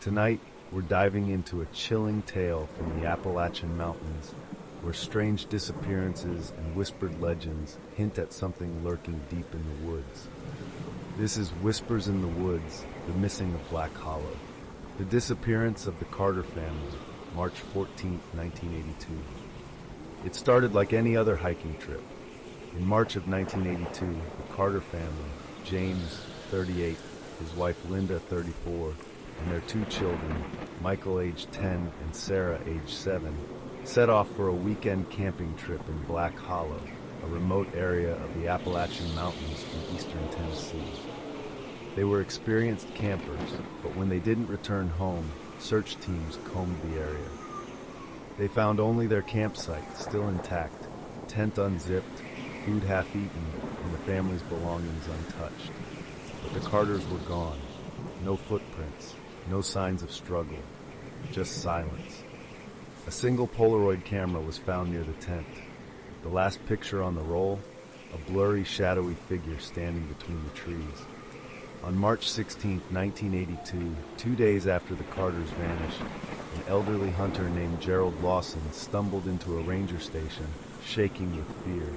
Tonight, we're diving into a chilling tale from the Appalachian Mountains, where strange disappearances and whispered legends hint at something lurking deep in the woods. This is Whispers in the Woods, The Missing of Black Hollow. The disappearance of the Carter family, March 14, 1982. It started like any other hiking trip. In March of 1982, the Carter family, James, 38, his wife Linda, 34, and their two children, Michael, age 10, and Sarah, age 7, set off for a weekend camping trip in Black Hollow, a remote area of the Appalachian Mountains in eastern Tennessee. They were experienced campers, but when they didn't return home, search teams combed the area. They found only their campsite still intact, tent unzipped, food half-eaten, and the family's belongings untouched. But the Carters were gone. No footprints, no signs of struggle, just silence. A single Polaroid camera was found near the tent. The last picture on the roll, a blurry, shadowy figure standing between the trees. On March 16, 1982, 2 days after the Carters vanished, an elderly hunter named Gerald Lawson stumbled into a ranger station, shaking with fear.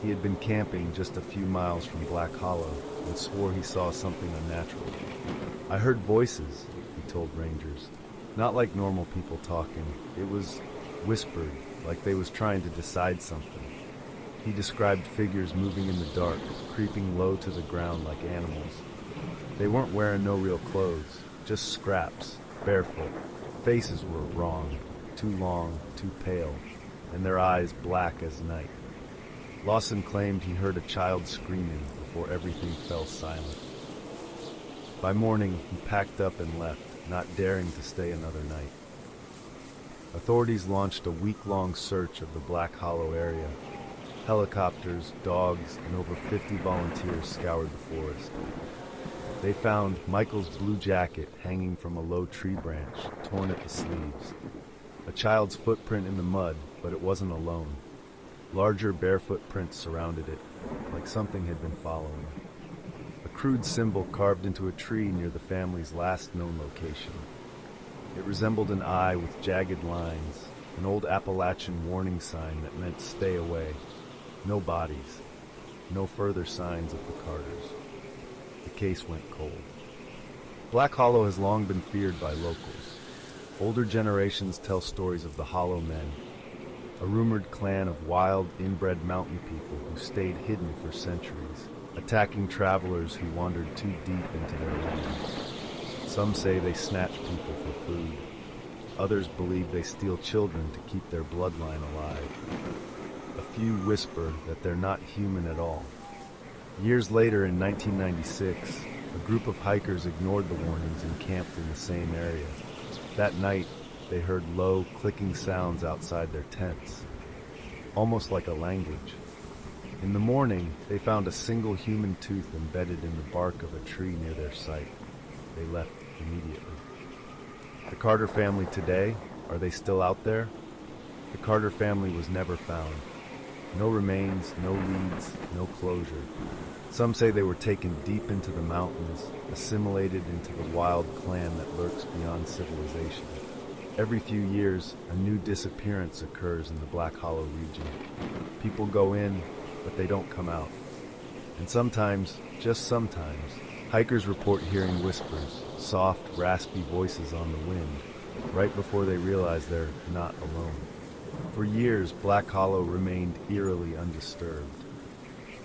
He had been camping just a few miles from Black Hollow and swore he saw something unnatural. "I heard voices," he told rangers. "Not like normal people talking. It was whispered, like they was trying to decide something." He described figures moving in the dark, creeping low to the ground like animals. They weren't wearing no real clothes, just scraps, barefoot. Faces were wrong, too long, too pale, and their eyes black as night. Lawson claimed he heard a child screaming before everything fell silent. By morning, he packed up and left, not daring to stay another night. Authorities launched a week-long search of the Black Hollow area. Helicopters, dogs, and over 50 volunteers scoured the forest. They found Michael's blue jacket hanging from a low tree branch, torn at the sleeves. A child's footprint in the mud, but it wasn't alone. Larger barefoot prints surrounded it, like something had been following. A crude symbol carved into a tree near the family's last known location. It resembled an eye with jagged lines, an old Appalachian warning sign that meant stay away. No bodies, no further signs of the Carters. The case went cold. Black Hollow has long been feared by locals. Older generations tell stories of the Hollow Men, a rumored clan of wild, inbred mountain people who stayed hidden for centuries, attacking travelers who wandered too deep into their lands. Some say they snatch people for food. Others believe they steal children to keep their bloodline alive. A few whisper that they're not human at all. Years later, in 1996, a group of hikers ignored the warnings and camped in the same area. That night, they heard low, clicking sounds outside their tents, almost like a language. In the morning, they found a single human tooth embedded in the bark of a tree near their site. They left immediately. The Carter family today, are they still out there? The Carter family was never found. No remains, no leads, no closure. Some say they were taken deep into the mountains, assimilated into the wild clan that lurks beyond civilization. Every few years, a new disappearance occurs in the Black Hollow region. People go in, but they don't come out. And sometimes, just sometimes, hikers report hearing whispers, soft, raspy voices on the wind, right before they realize they're not alone. For years, Black Hollow remained eerily undisturbed.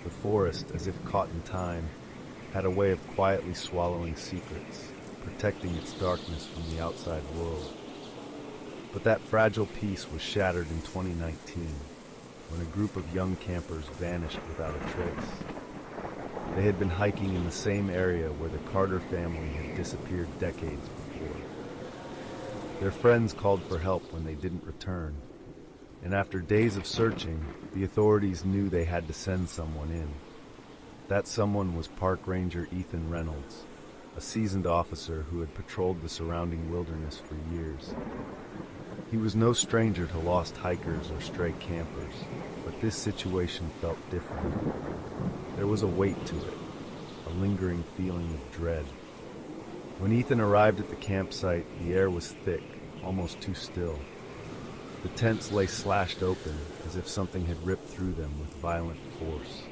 The forest, as if caught in time, had a way of quietly swallowing secrets, protecting its darkness from the outside world. But that fragile peace was shattered in 2019, when a group of young campers vanished without a trace. They had been hiking in the same area where the Carter family had disappeared decades before. Their friends called for help when they didn't return, and after days of searching, the authorities knew they had to send someone in. That someone was Park Ranger Ethan Reynolds, a seasoned officer who had patrolled the surrounding wilderness for years. He was no stranger to lost hikers or stray campers, but this situation felt different. There was a weight to it, a lingering feeling of dread. When Ethan arrived at the campsite, the air was thick, almost too still. The tents lay slashed open, as if something had ripped through them with violent force.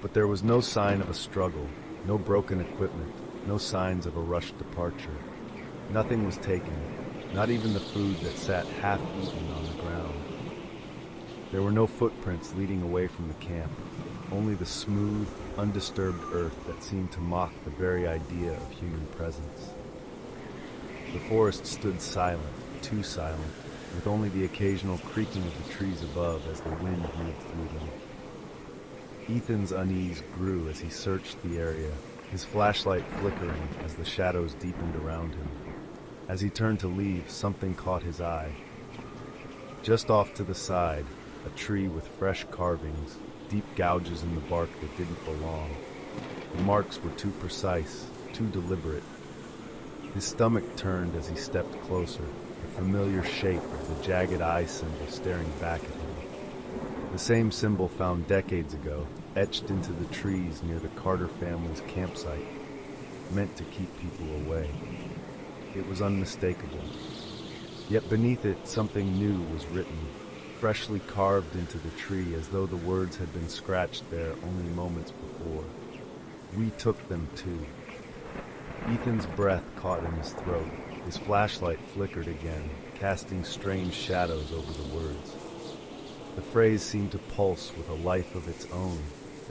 But there was no sign of a struggle, no broken equipment, no signs of a rushed departure. Nothing was taken, not even the food that sat half-eaten on the ground. There were no footprints leading away from the camp, only the smooth, undisturbed earth that seemed to mock the very idea of human presence. The forest stood silent, too silent, with only the occasional creaking of the trees above as the wind moved through them. Ethan's unease grew as he searched the area, his flashlight flickering as the shadows deepened around him. As he turned to leave, something caught his eye. Just off to the side, a tree with fresh carvings, deep gouges in the bark that didn't belong. The marks were too precise, too deliberate. His stomach turned as he stepped closer, the familiar shape of the jagged eye symbol staring back at him. The same symbol found decades ago, etched into the trees near the Carter family's campsite, meant to keep people away. It was unmistakable. Yet beneath it, something new was written, freshly carved into the tree as though the words had been scratched there only moments before. We took them too. Ethan's breath caught in his throat. His flashlight flickered again, casting strange shadows over the words. The phrase seemed to pulse with a life of its own,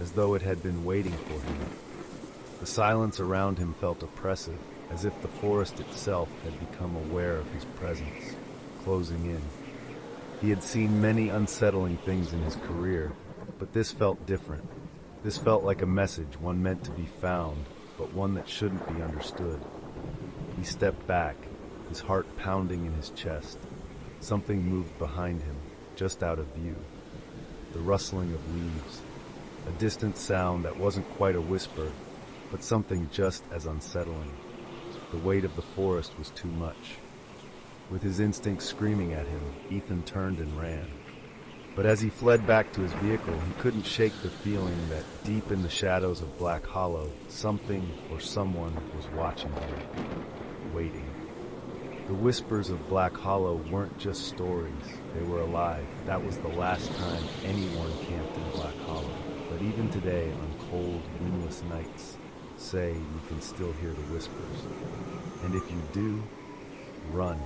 as though it had been waiting for him. The silence around him felt oppressive, as if the forest itself had become aware of his presence, closing in. He had seen many unsettling things in his career, but this felt different. This felt like a message, one meant to be found, but one that shouldn't be understood. He stepped back, his heart pounding in his chest. Something moved behind him, just out of view. The rustling of leaves, a distant sound that wasn't quite a whisper, but something just as unsettling. The weight of the forest was too much. With his instincts screaming at him, Ethan turned and ran. But as he fled back to his vehicle, he couldn't shake the feeling that deep in the shadows of Black Hollow, something or someone was watching him, waiting. The whispers of Black Hollow weren't just stories, they were alive. That was the last time anyone camped in Black Hollow. But even today, on cold, windless nights, say you can still hear the whispers. And if you do, run.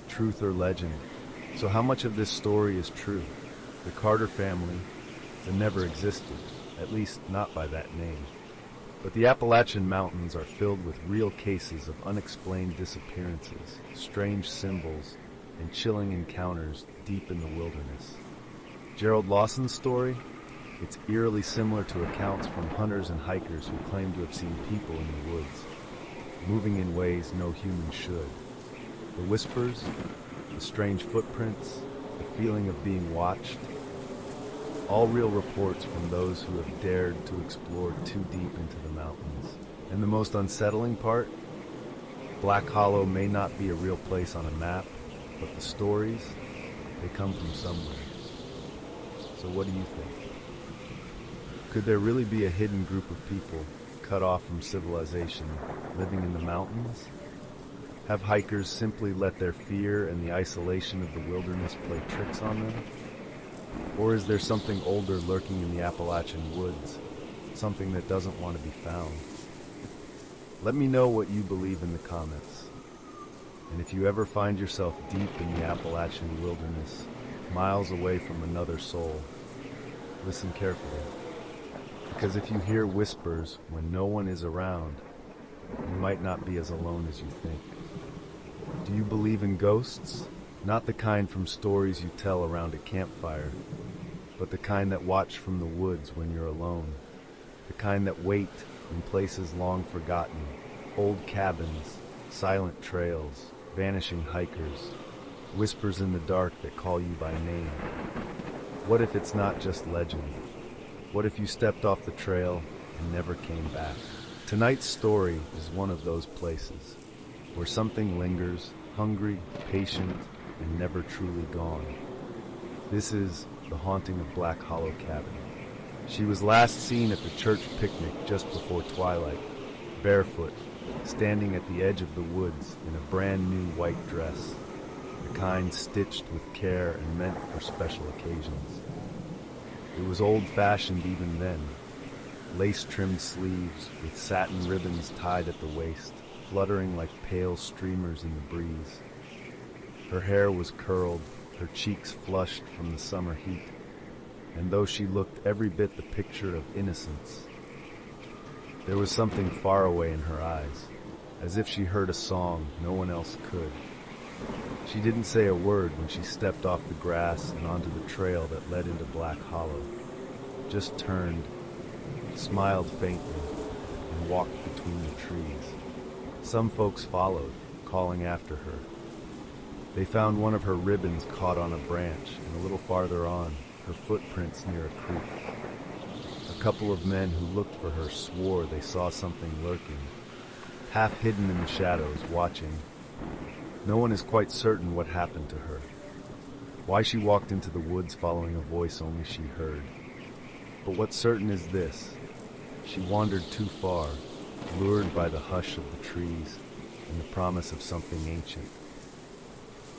Truth or legend. So how much of this story is true? The Carter family, that never existed, at least not by that name. But the Appalachian Mountains are filled with real cases of unexplained disappearances, strange symbols, and chilling encounters deep in the wilderness. Gerald Lawson's story? It's eerily similar to accounts from hunters and hikers who claim to have seen people in the woods, moving in ways no human should. The whispers, the strange footprints, the feeling of being watched, all real reports from those who have dared to explore too deep into the mountains. And the most unsettling part? Black Hollow may not be a real place on a map, but the stories, they come from somewhere. So what do you think? Could there really be a hidden group of people cut off from civilization, living in the mountains? Have hikers simply let their fear and the isolation of the wilderness play tricks on them? Or is there something older lurking in the Appalachian woods, something that doesn't want to be found? Let me know what you believe in the comments. And if you ever find yourself deep in the Appalachian wilderness, miles away from another soul, listen carefully. Because if you hear whispers when no one is around, you might not be as alone as you think. Do you believe in ghosts? Not the kind from stories you tell around a campfire, but the kind that watch from the woods when you're alone. The kind that wait in places long forgotten, old cabins, silent trails, vanishing hikers, whispers in the dark that call you by name. What if it's not just legend? What if you stepped off the trail and never came back? Tonight's story is one of those places, where something lingers, hungry, patient, and never truly gone. This is the haunting of Black Hollow Cabin. She was last seen at the church picnic just before twilight, barefoot, standing at the edge of the woods in a brand new white dress, the kind stitched with care and meant for special occasions. It was old-fashioned even then, lace-trimmed sleeves with satin ribbons tied at the waist, fluttering like pale streamers in the breeze. Her hair was curled, her cheeks flushed from the summer heat, and though she looked every bit the picture of innocence, there was something far away in her eyes, as if she heard a song no one else could. She didn't say a word when she stepped off the grass and onto the trail that led into Black Hollow, just turned, smiled faintly, and walked between the trees. Some folks followed, calling after her. They found one of her ribbons caught on a branch, and a little farther on, her footprints near a creek. A couple of men who looked for her swore they saw something lurking, half hidden in the shadows, watching. No one is quite certain what happened to her, why she walked into the woods following a voice only she heard. But what's certain is this: she wandered too far, lured by the hush of the trees and the promise of something ancient.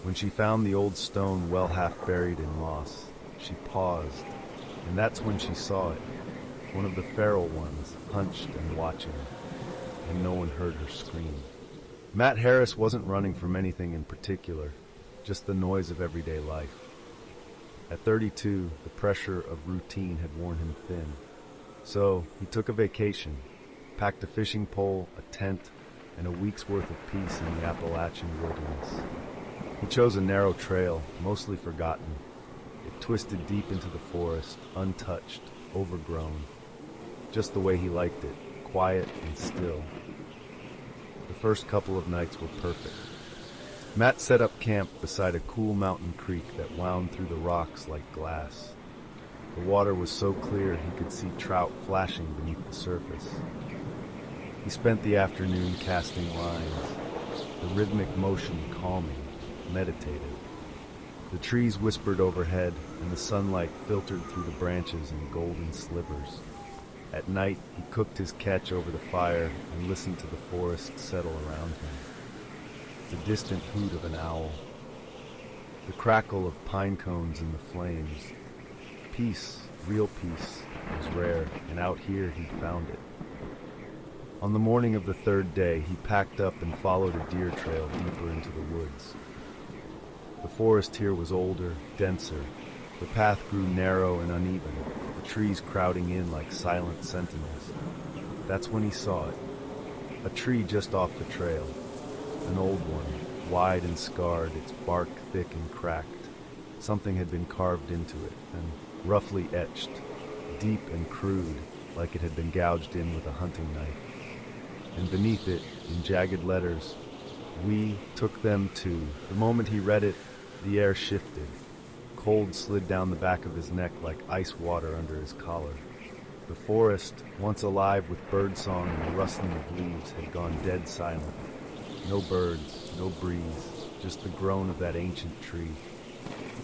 When she found the old stone well half buried in moss, she paused, and that's when she saw it, one of the feral ones, hunched and watching, and no one heard her scream. Matt Harris wasn't running from anything in particular, just the noise of everyday life. At 32, the pressure of routine had worn him thin. So he took a vacation, packed a fishing pole, a tent, and a week's worth of peace in the Appalachian wilderness. He chose a narrow trail, mostly forgotten. It twisted deep into the forest, untouched, overgrown, just the way he liked it, quiet and still. The first couple of nights were perfect. Matt set up camp beside a cool mountain creek that wound through the rocks like glass. The water was so clear he could see trout flashing beneath the surface. He spent the afternoon casting lines, the rhythmic motion calming, meditative. The trees whispered overhead, and the sunlight filtered through the branches in golden slivers. At night, he cooked his catch over the fire and listened to the forest settle around him. The distant hoot of an owl, the crackle of pine cones in the flames. Peace, real peace, was rare, and out here he found it. On the morning of the third day, he packed up and followed a deer trail deeper into the woods. The forest here was older, denser. The path grew narrow and uneven, the trees crowding in like silent sentinels. That's when he saw it. A tree just off the trail. An old one, wide and scarred, its bark thick and cracked. Something had been carved into it, and roughly etched, deep and crude, like it had been gouged in with a hunting knife. And beneath it, in jagged letters, "We took them too." The moment he read it, the air shifted. Cold slid down the back of his neck like ice water under his collar. The forest, once alive with birdsong and the rustling of leaves, had gone dead silent. No birds, no breeze, just the groan of that ancient tree.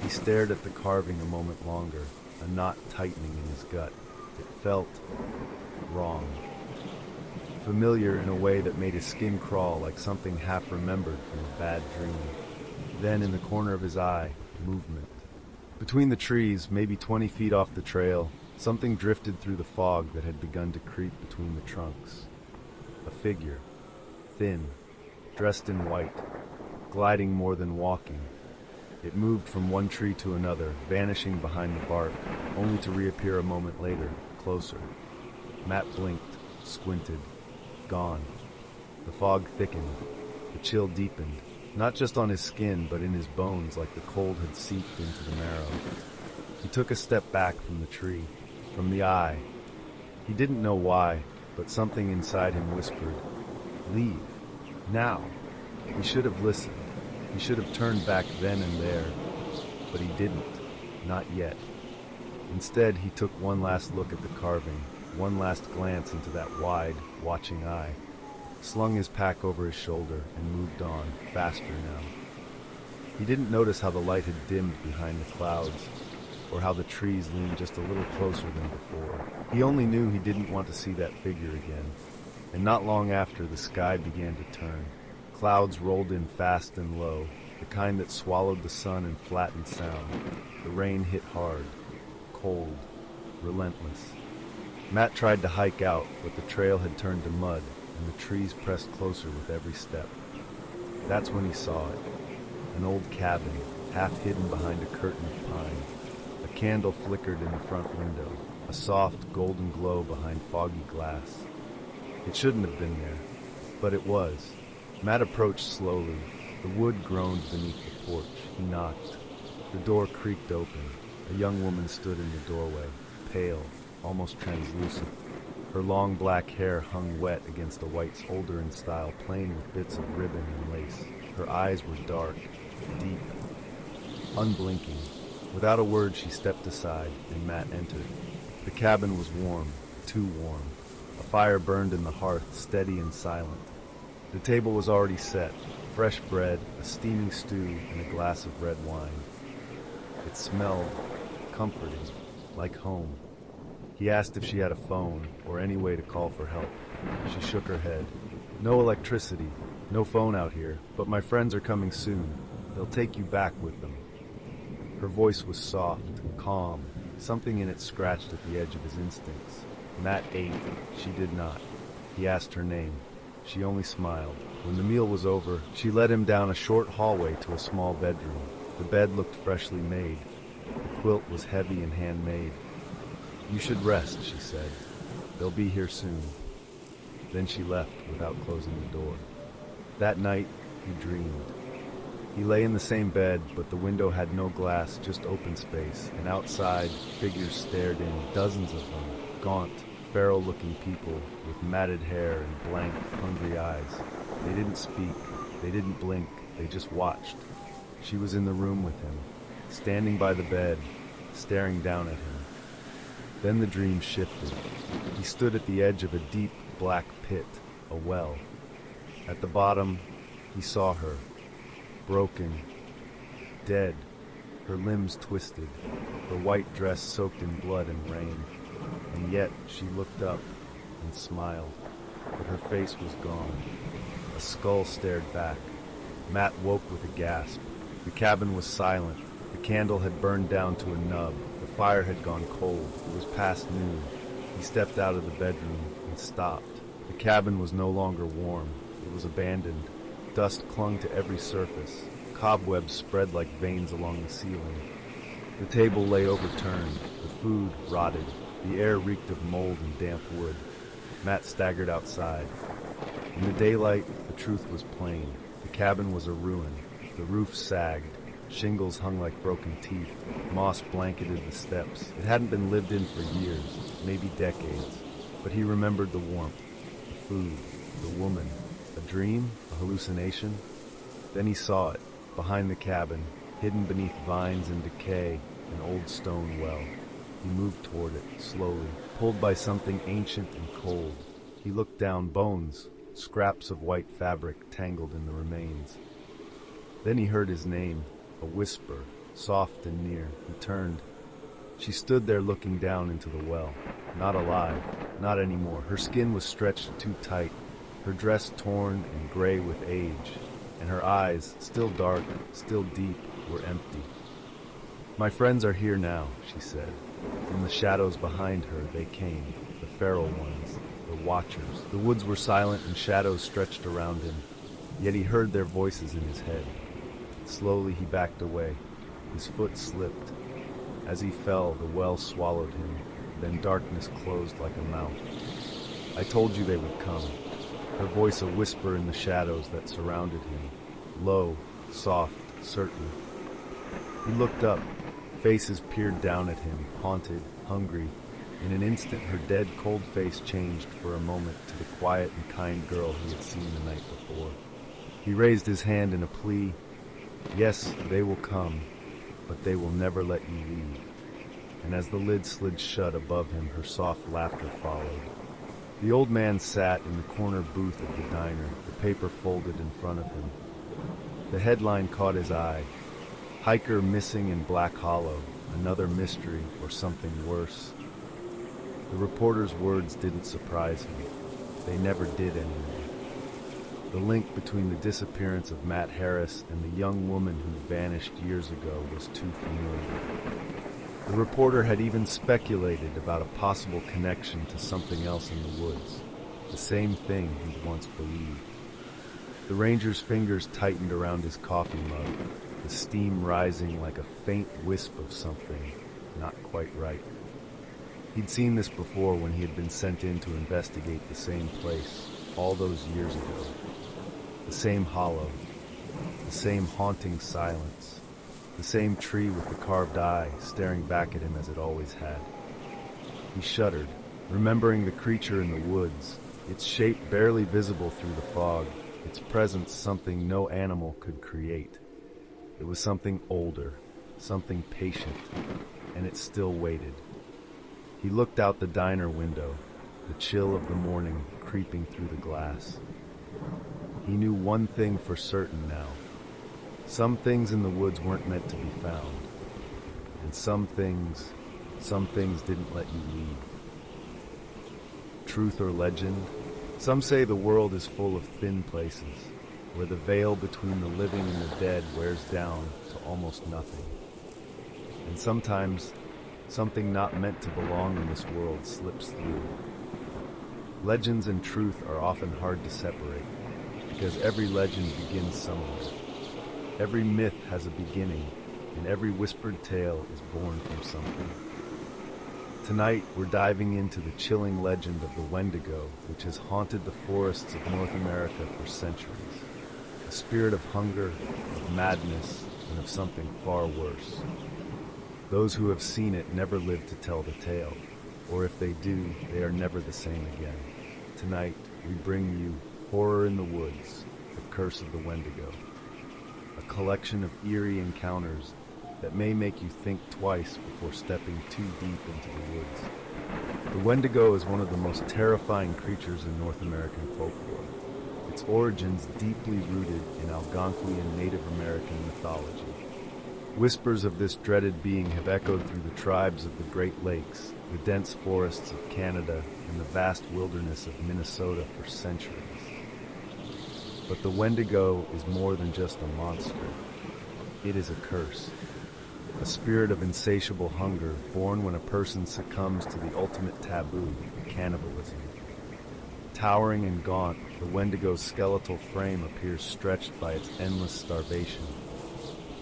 He stared at the carving a moment longer, a knot tightening in his gut. It felt wrong. Familiar in a way that made his skin crawl like something half remembered from a bad dream. Then in the corner of his eye, movement. Between the trees, maybe 20 feet off the trail, something drifted through the fog that had begun to creep between the trunks. A figure, thin, dressed in white, gliding more than walking. It moved from one tree to another, vanishing behind the bark, only to reappear a moment later, closer. Matt blinked, squinted, gone. The fog thickened, the chill deepened, not just on his skin, but in his bones, like the cold had seeped into the marrow. He took a step back from the tree, from the eye. He didn't know why, but something inside him whispered, "Leave. Now." He should have listened. He should have turned back then and there, but he didn't. Not yet. Instead, he took one last look at the carving, one last glance into that wide, watching eye, slung his pack over his shoulder, and moved on, faster now. He didn't notice how the light had dimmed behind the clouds, or how the trees leaned just a little closer than before. He only knew he didn't want to see that figure again. And not long after, the sky began to turn. Clouds rolled in fast and low, the kind that swallowed the sun and flattened sound. The rain hit hard, cold, relentless. Matt tried to hike out, but the trail had turned to mud, and the trees pressed closer with every step. That's when he saw it. An old cabin, half hidden behind a curtain of pine. A candle flickered in the front window, a soft golden glow behind foggy glass. It shouldn't have been there, but it was. Matt approached slowly. The wood groaned beneath the porch. He knocked. The door creaked open. A young woman stood in the doorway, pale, almost translucent. Her long black hair hung wet against a white Soldier-in-style plain with bits of ribbon and lace. Her eyes were dark, deep, unblinking. Without a word, she stepped aside, and Matt entered. The cabin was warm, too warm. A fire burned in the hearth, steady and silent. The table was already set, fresh bread, a steaming stew, and a glass of red wine. It smelled comforting, like home. He asked if she had a phone, or any way to call for help. She shook her head. No electricity, no phone out here, but my friends are coming soon. They'll take you back with them. Her voice was soft, calm. Something in it scratched at the edge of his instincts. Matt ate. She did not. He asked her name. She only smiled. When the meal was over, she led him down a short hallway to a small bedroom. The bed looked freshly made. The quilt was heavy and handmade. "You should rest," she said. "They'll be here soon." Then she left without closing the door. That night, he dreamed. He lay in the same bed, but the window had no glass, just open space, and outside, figures stared in, dozens of them, gaunt, feral-looking people with matted hair and blank, hungry eyes. They didn't speak, they didn't blink, they just watched. She was in the room with him, standing by the bed, staring down at him. Then the dream shifted. He stood at the edge of a deep, black pit, a well. At the bottom, he saw her, broken, dead, her limbs twisted, her white dress soaked in blood and rain. And yet she looked up and smiled, but her face was gone. A skull stared back. Matt woke with a gasp. The cabin was silent. The candle had burned down to a nub. The fire had gone cold. It was past noon. He stepped out of the bedroom and stopped. The cabin was no longer warm. It was abandoned. Dust clung to every surface. Cobwebs spread like veins along the ceiling. The table lay overturned. The food rotted. The air reeked of mold and damp wood. Matt staggered outside. In the daylight, the truth was plain. The cabin was a ruin. The roof sagged. Shingles hung like broken teeth. Moss blanketed the steps. It hadn't been lived in for years, maybe decades. But he remembered the warmth, the food, the woman. A dream? A hallucination? Then he saw it, behind the cabin, hidden beneath vines and decay, an old stone well. He moved toward it, slowly, pulled by something ancient and cold. He looked down, bones, scraps of white fabric tangled in the remains. Then he heard his name, a whisper, soft and near. He turned. She stood there looking down into the well. Not alive, not anymore. Her skin was stretched too tight, her dress torn and gray with age, and her eyes, still dark, still deep, were empty. "My friends are here now," she said. From the shadows behind her they came, the feral ones, the watchers. The woods were silent and shadows stretched around him, yet he heard their voices in his head. Slowly he backed away. His foot slipped. As he fell, the well swallowed him, then darkness closed like a mouth. "I told you they would come." Her voice a whisper in the shadows that surrounded him, low, soft, certain. He looked up. Faces peered down at him, haunted, hungry. In an instant, her dead, cold face changed for a moment to the quiet and kind girl he had seen the night before. He raised his hand in a plea. "Yes, they will come, but they will never let you leave." And as the lid slid shut above him, her soft laughter followed. The old man sat in the corner booth of the diner, the paper folded in front of him. The headline caught his eye. "Hiker missing in Black Hollow, another mystery or something worse." The reporter's words didn't surprise him. they never did anymore. The link between the disappearance of Matt Harris and the young woman who vanished years ago was too familiar. The reporter had even speculated about a possible connection to something else in the woods, the same thing he'd once believed. The ranger's fingers tightened around his coffee mug, the steam rising like a faint wisp of something not quite right. He'd seen this before when he had been sent in to investigate the same place all those years ago. The same hollow, the same haunting silence, the same tree with the carved eye staring back at him as it always had. He shuddered, remembering the creature in the woods, its shape barely visible through the fog, its presence something no animal could create. It was something older, something patient, and it still waited. He looked out the diner window, the chill of the morning creeping through the glass. He knew one thing for certain now. Some things in the woods weren't meant to be found. And some things didn't let you leave. Truth or legend? Some say the world is full of thin places, where the veil between the living and the dead wears down to almost nothing. And sometimes, something not meant to belong in this world slips through. Legends and truth are often hard to separate, because every legend begins somewhere. Every myth has a beginning, and every whispered tale is born from something. Tonight, we're diving into the chilling legend of the Wendigo, which has haunted the forests of North America for centuries. A spirit of hunger, of madness, and of something far worse. Those who have seen it never live to tell the tale, or if they do, they are never the same again. Tonight, we bring you Horror in the Woods, The Curse of the Wendigo, a collection of eerie encounters that may make you think twice before stepping too deep into the woods. The Wendigo is one of the most terrifying creatures in North American folklore, its origins deeply rooted in Algonquian Native American mythology. Whispers of this dreaded being have echoed through the tribes of the Great Lakes, the dense forests of Canada, and the vast wilderness of Minnesota for centuries. But the Wendigo is more than just a monster. It is a curse. A spirit of insatiable hunger born when a person succumbs to the ultimate taboo, cannibalism. Towering and gaunt, the Wendigo's skeletal frame appears stretched by its endless starvation.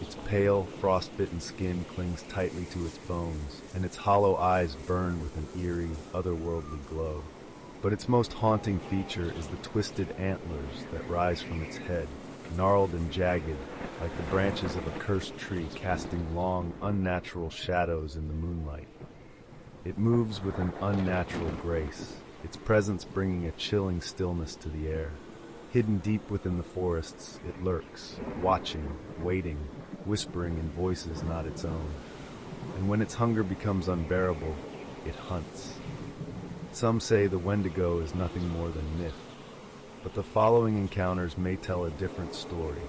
Its pale, frost-bitten skin clings tightly to its bones, and its hollow eyes burn with an eerie, otherworldly glow. But its most haunting feature is the twisted antlers that rise from its head, gnarled and jagged, like the branches of a cursed tree casting long, unnatural shadows in the moonlight. It moves with an unnatural grace, its presence bringing a chilling stillness to the air. Hidden deep within the forests, it lurks, watching, waiting, whispering in voices not its own. And when its hunger becomes unbearable, it hunts. Some say the Wendigo is nothing more than myth, but the following encounters may tell a different story.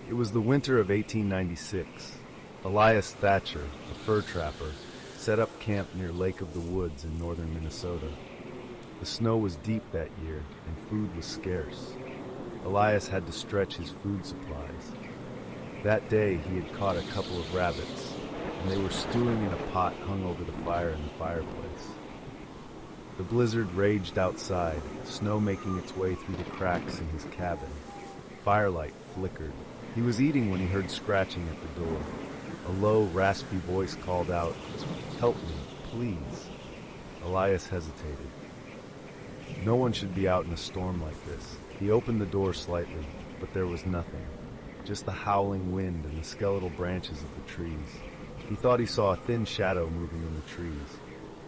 It was the winter of 1896. Elias Thatcher, a fur trapper, set up camp near Lake of the Woods in northern Minnesota. The snow was deep that year, and food was scarce. Elias had to stretch his food supplies. That day he had caught a couple of rabbits, and they were stewing in a pot hung over the fire in the fireplace. The blizzard raged outside, snow making its way through the cracks in his cabin. Firelight flickered. He was eating when he heard scratching at the door. A low, raspy voice called out, "Help me, please." Elias hesitated. No one should be out in a storm like this. He opened the door slightly, but there was nothing. Just the howling wind and the skeletal branches of the trees. He thought he saw a thin shadow moving in the trees.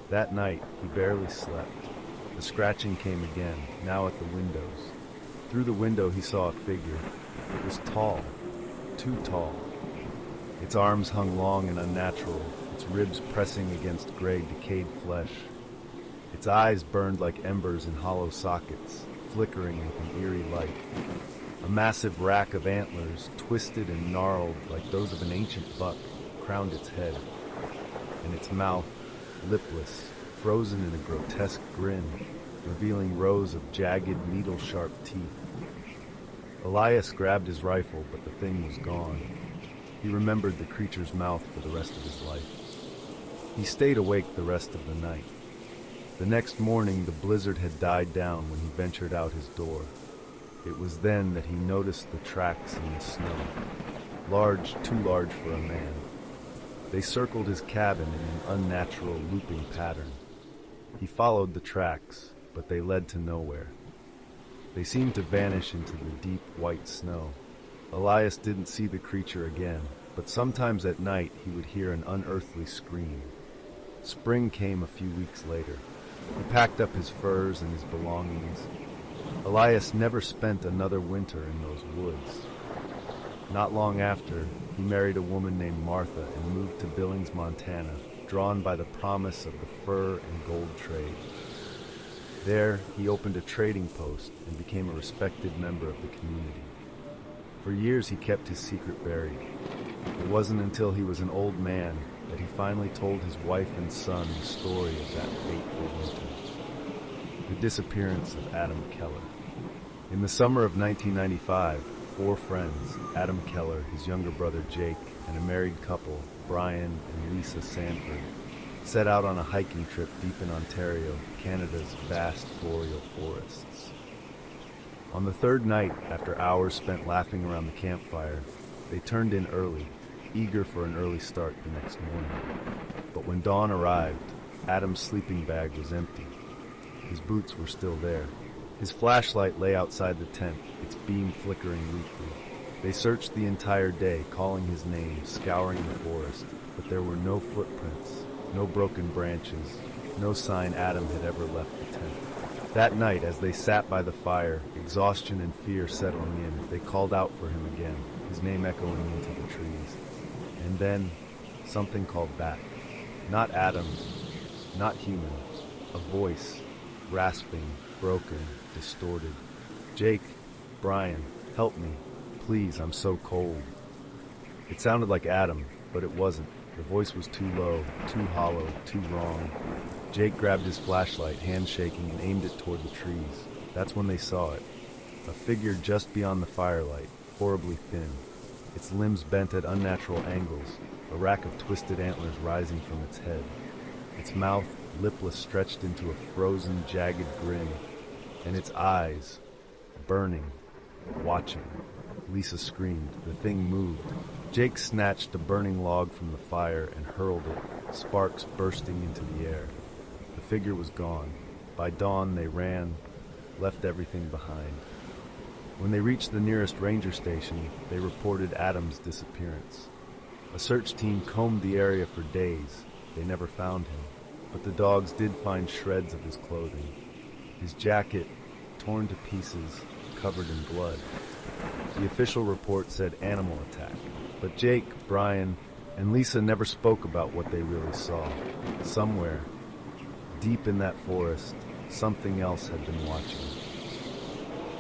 That night, he barely slept. The scratching came again, now at the windows. Through the window he saw a figure. It was tall, too tall. Its arms hung long and unnatural, its ribs pressing against gray, decayed flesh. Its eyes burned like embers in hollow sockets, flickering with an eerie light. A massive rack of antlers, twisted and gnarled like those of an ancient buck, crowned its head. And its mouth, lipless, frozen in a grotesque grin, revealing rows of jagged, needle-sharp teeth. Elias grabbed his rifle, but the thing was gone. He remembered the creature's mouth for the rest of his life. He stayed awake the rest of the night. The next morning, the blizzard had died down when he ventured out his door. It was then that he noticed the tracks in the snow. Large, too large for a man. They circled his cabin in an unnatural looping pattern. He followed the tracks, but they led to nowhere. They seemed to vanish into the deep white snow. Elias didn't see the creature again, but sometimes at night he would hear an unearthly scream. Spring came a few weeks later. He packed up his furs and his belongings. Elias never spent another winter in those woods. Not long after, he married a woman named Martha and moved to Billings, Montana, drawn by the promise of the fur and gold trade. There, he opened a trading post and became a respected member of the community. For years, he kept his secret buried. It wasn't until he was an old man that he finally told his wife and son the story of that fateful winter. The disappearance of Adam Keller. In the summer of 1995, 4 friends, Adam Keller, his younger brother Jake, and a married couple, Brian and Lisa Sanford, set out on a hiking trip deep in Ontario, Canada's vast boreal forests. On the third night, after hours spent laughing around the campfire, they turned in early, eager for an early start the next morning. But when dawn arrived, Adam's sleeping bag was empty. His boots were still there. His flashlight lay outside the tent, its beam flickering weakly. They searched the entire day, calling his name, scouring the forest, but there were no footprints, no broken branches, no sign Adam had ever left the tent. That night, as they sat by the fire, exhaustion and fear settling in, they called out for him again, his name echoing into the trees. And then, something called back. Not Adam, not human. A voice, rasping, broken, distorted. Jake, Brian, help me. Please, I'm so cold. It sounded like Adam, but it wasn't. The voice was too low, too hollow, too wrong. Jake grabbed his flashlight, hand shaking, and aimed it toward the trees. That's when they saw it. A figure just beyond the firelight, horribly thin. Its limbs bent at unnatural angles, a rack of twisted antlers rising from its head. Its mouth, lipless, stretched into a frozen, jagged grin, and its eyes, burning, watching. Lisa screamed. The thing moved. Jake snatched a burning log from the fire and hurled it, sparks bursting into the air. The figure was gone. By dawn, they ran, left everything behind. When they reached the nearest ranger station, they reported Adam's disappearance. A search team combed the area for days. They never found him, but the dogs did find shreds of his clothing. His jacket, torn to pieces, covered in blood. The official report said animal attack, but Jake, Brian, and Lisa never spoke about what they really saw. Somewhere, deep in that forest, something else had been watching.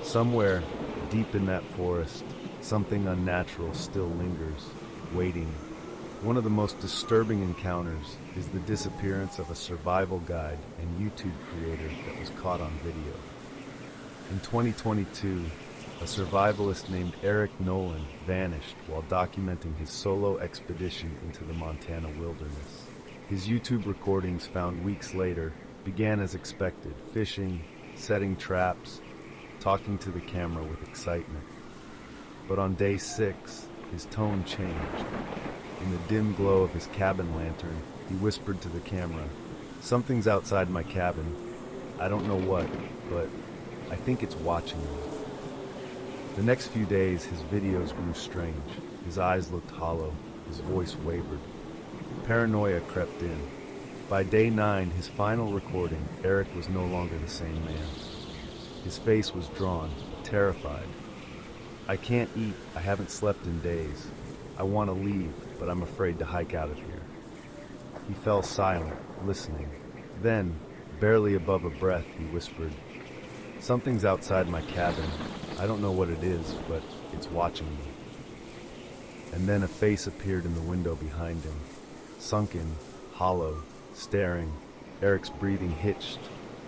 Somewhere, deep in that forest, something unnatural still lingers, waiting. One of the most disturbing encounters is the disappearance of a survival guide and YouTube creator that was caught on video. In 2022, a survivalist named Eric Nolan vanished while documenting his solo expedition into the Montana wilderness. His YouTube recordings found weeks later began as expected, fishing, setting traps, talking to the camera with excitement. But on day 6, his tone changed. In the dim glow of his cabin lantern, he whispered to the camera, "Something's outside my cabin. I don't know what, but I think it's watching me." The next few days, his videos grew strange. His eyes looked hollow. His voice wavered. Paranoia crept in. By day 9, his final recording, Eric was no longer the same man. His face was drawn, terrified. "I can't eat. I haven't slept in days. I want to leave, but I'm afraid to hike out of here." He fell silent, listening. Then, barely above a breath, he whispered, "Something's outside my cabin. I don't know what it is, but it's watching me." And then a face appeared in the window behind him. Sunken, hollow, staring. Eric's breathing hitched,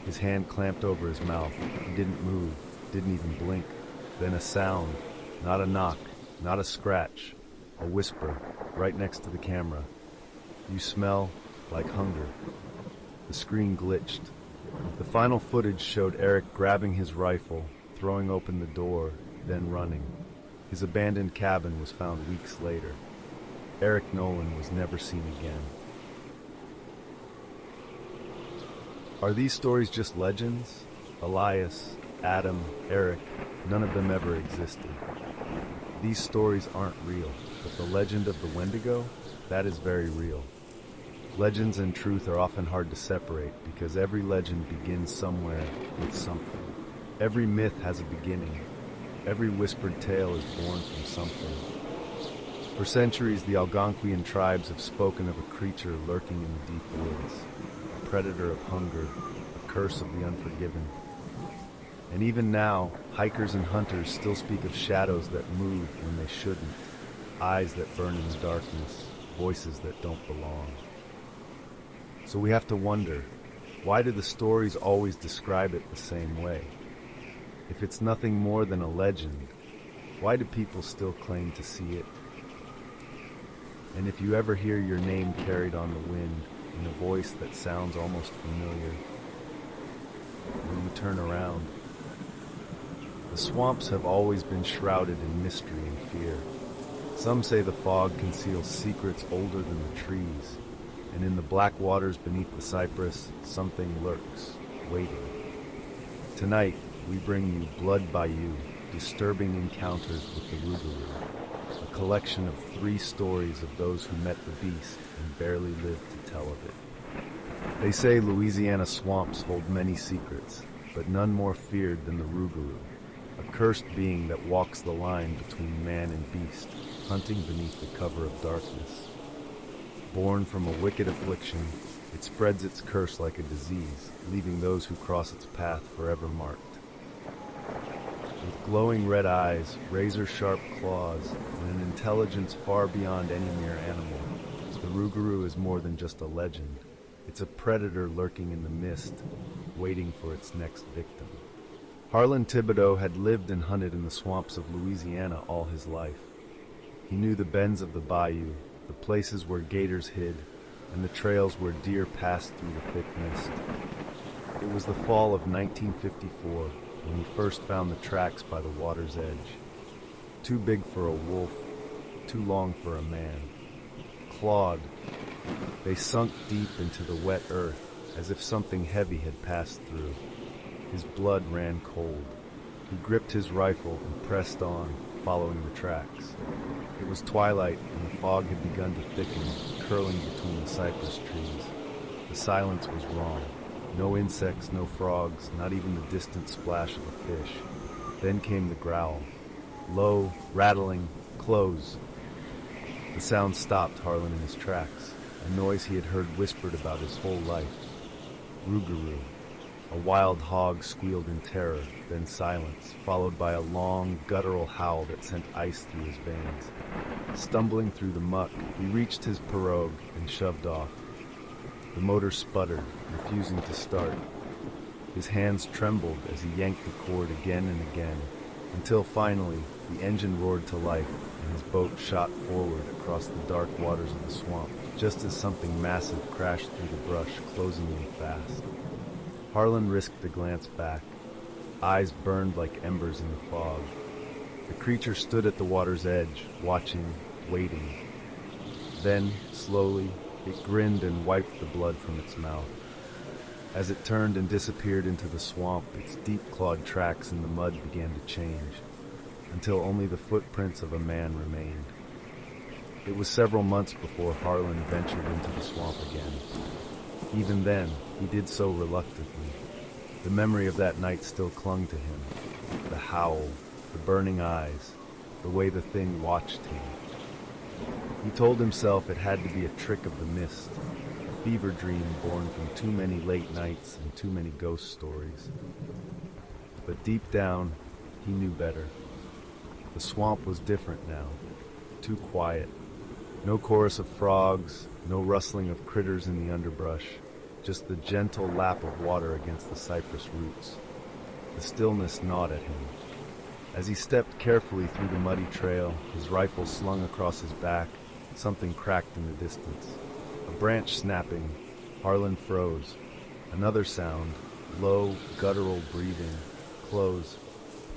His hand clamped over his mouth. He didn't move, didn't even blink. Then a sound, not a knock, not a scratch, a whisper, right next to the camera. "You smell like hunger." The screen glitched. The final footage showed Eric grabbing his rifle, throwing open the door, then running. His abandoned cabin was found weeks later. Eric Nolan was never seen again. Are these stories just legends? Elias, Adam, Eric, none of them ever existed. These stories aren't real, but the legend of the Wendigo, that is very real. Legends and truth are often hard to separate because every legend begins somewhere with something. Every myth has a beginning. Every whispered tale is born from something. For centuries, the Algonquian tribes have spoken of a creature lurking in the deep woods, a predator of hunger, a curse of the unforgiven. And even now, hikers and hunters still speak of shadows that move when they shouldn't, eyes that burn in the darkness, voices that don't belong. So we have to wonder, why do the stories always describe it the same way? If it's nothing more than a legend, why do people still claim to see it? And if you ever hear your name carried on the wind in a voice that sounds almost familiar, will you turn around? The swamps have always been shrouded in mystery and fear. Some say the fog conceals secrets older than the trees, and in the black waters beneath the cypress, something lurks, waiting. Tonight, we bring you Blood Bayou, Disturbing Encounters with the Rougarou, a collection of 3 stories of those who met the beast and barely lived to tell of it. They say Louisiana swamps hold many secrets, but none more feared than the Rougarou, a cursed being that walks the line between man and beast, hunting beneath the cover of darkness. Born from a wicked affliction, it spreads its curse like a disease, leaving those who cross its path forever marked. With glowing red eyes, razor-sharp claws, and an intelligence far beyond any mere animal, the Rougarou is more than just a legend. It's a predator lurking in the mist, waiting for its next victim. Harlan Thibodeau had lived and hunted in the swamps of Louisiana all his life. He knew the bends of the bayou, the places where gators hid, and the trails where deer passed through the thick mist. It was the fall of 1954 when he first found the tracks by the water's edge. Too big for a wolf, too long for a man. Clawed, they sunk deep into the wet earth as if something heavy had passed through. His blood ran cold. He gripped his rifle and pressed on, following the tracks. It was twilight and the fog had begun to thicken, curling between the cypress trees. The silence was wrong. No insects, no frogs, not even the distant splash of a fish. Then came the growl. Low, rattling, close. The sound stopped Harlan in his tracks, a noise he had heard whispered about his whole life. Rougarou. A wild hog squealed in terror, then silence, followed by a long, guttural howl that sent ice through his veins. Stumbling through the muck, he reached his pirogue and shoved off. The motor sputtered, refusing to start. His hands trembled as he yanked the cord again and again, until finally the engine roared to life and his boat shot forward across the dark waters of the swamp, just as something massive crashed through the brush, closing in fast. Harlan risked a glance back. Eyes burned like embers in the fog. The creature stood at the water's edge, watching, waiting. Then, slowly, it grinned and wiped the blood from its mouth. As it turned and disappeared into the swamp, its deep-clawed tracks in the mud began to change, until only the footprints of a man remained. It was several months before Harlan ventured into the swamp again. Even then, he did so reluctantly. The memory of that night still clung to him. The howl, the burning eyes, the way the thing watched him. He told himself it had to be a trick of the mist, a fever dream born from too many late nights and too many ghost stories. But deep down, he knew better. The swamp was different now, too quiet. No chorus of frogs, no rustling of critters in the underbrush, just the gentle lap of water against the cypress roots. The stillness gnawed at him. As he stepped carefully through the muddy trail, his rifle slung across his back, something cracked in the distance. A branch snapping, Harlan froze. Another sound, low, guttural breathing, close.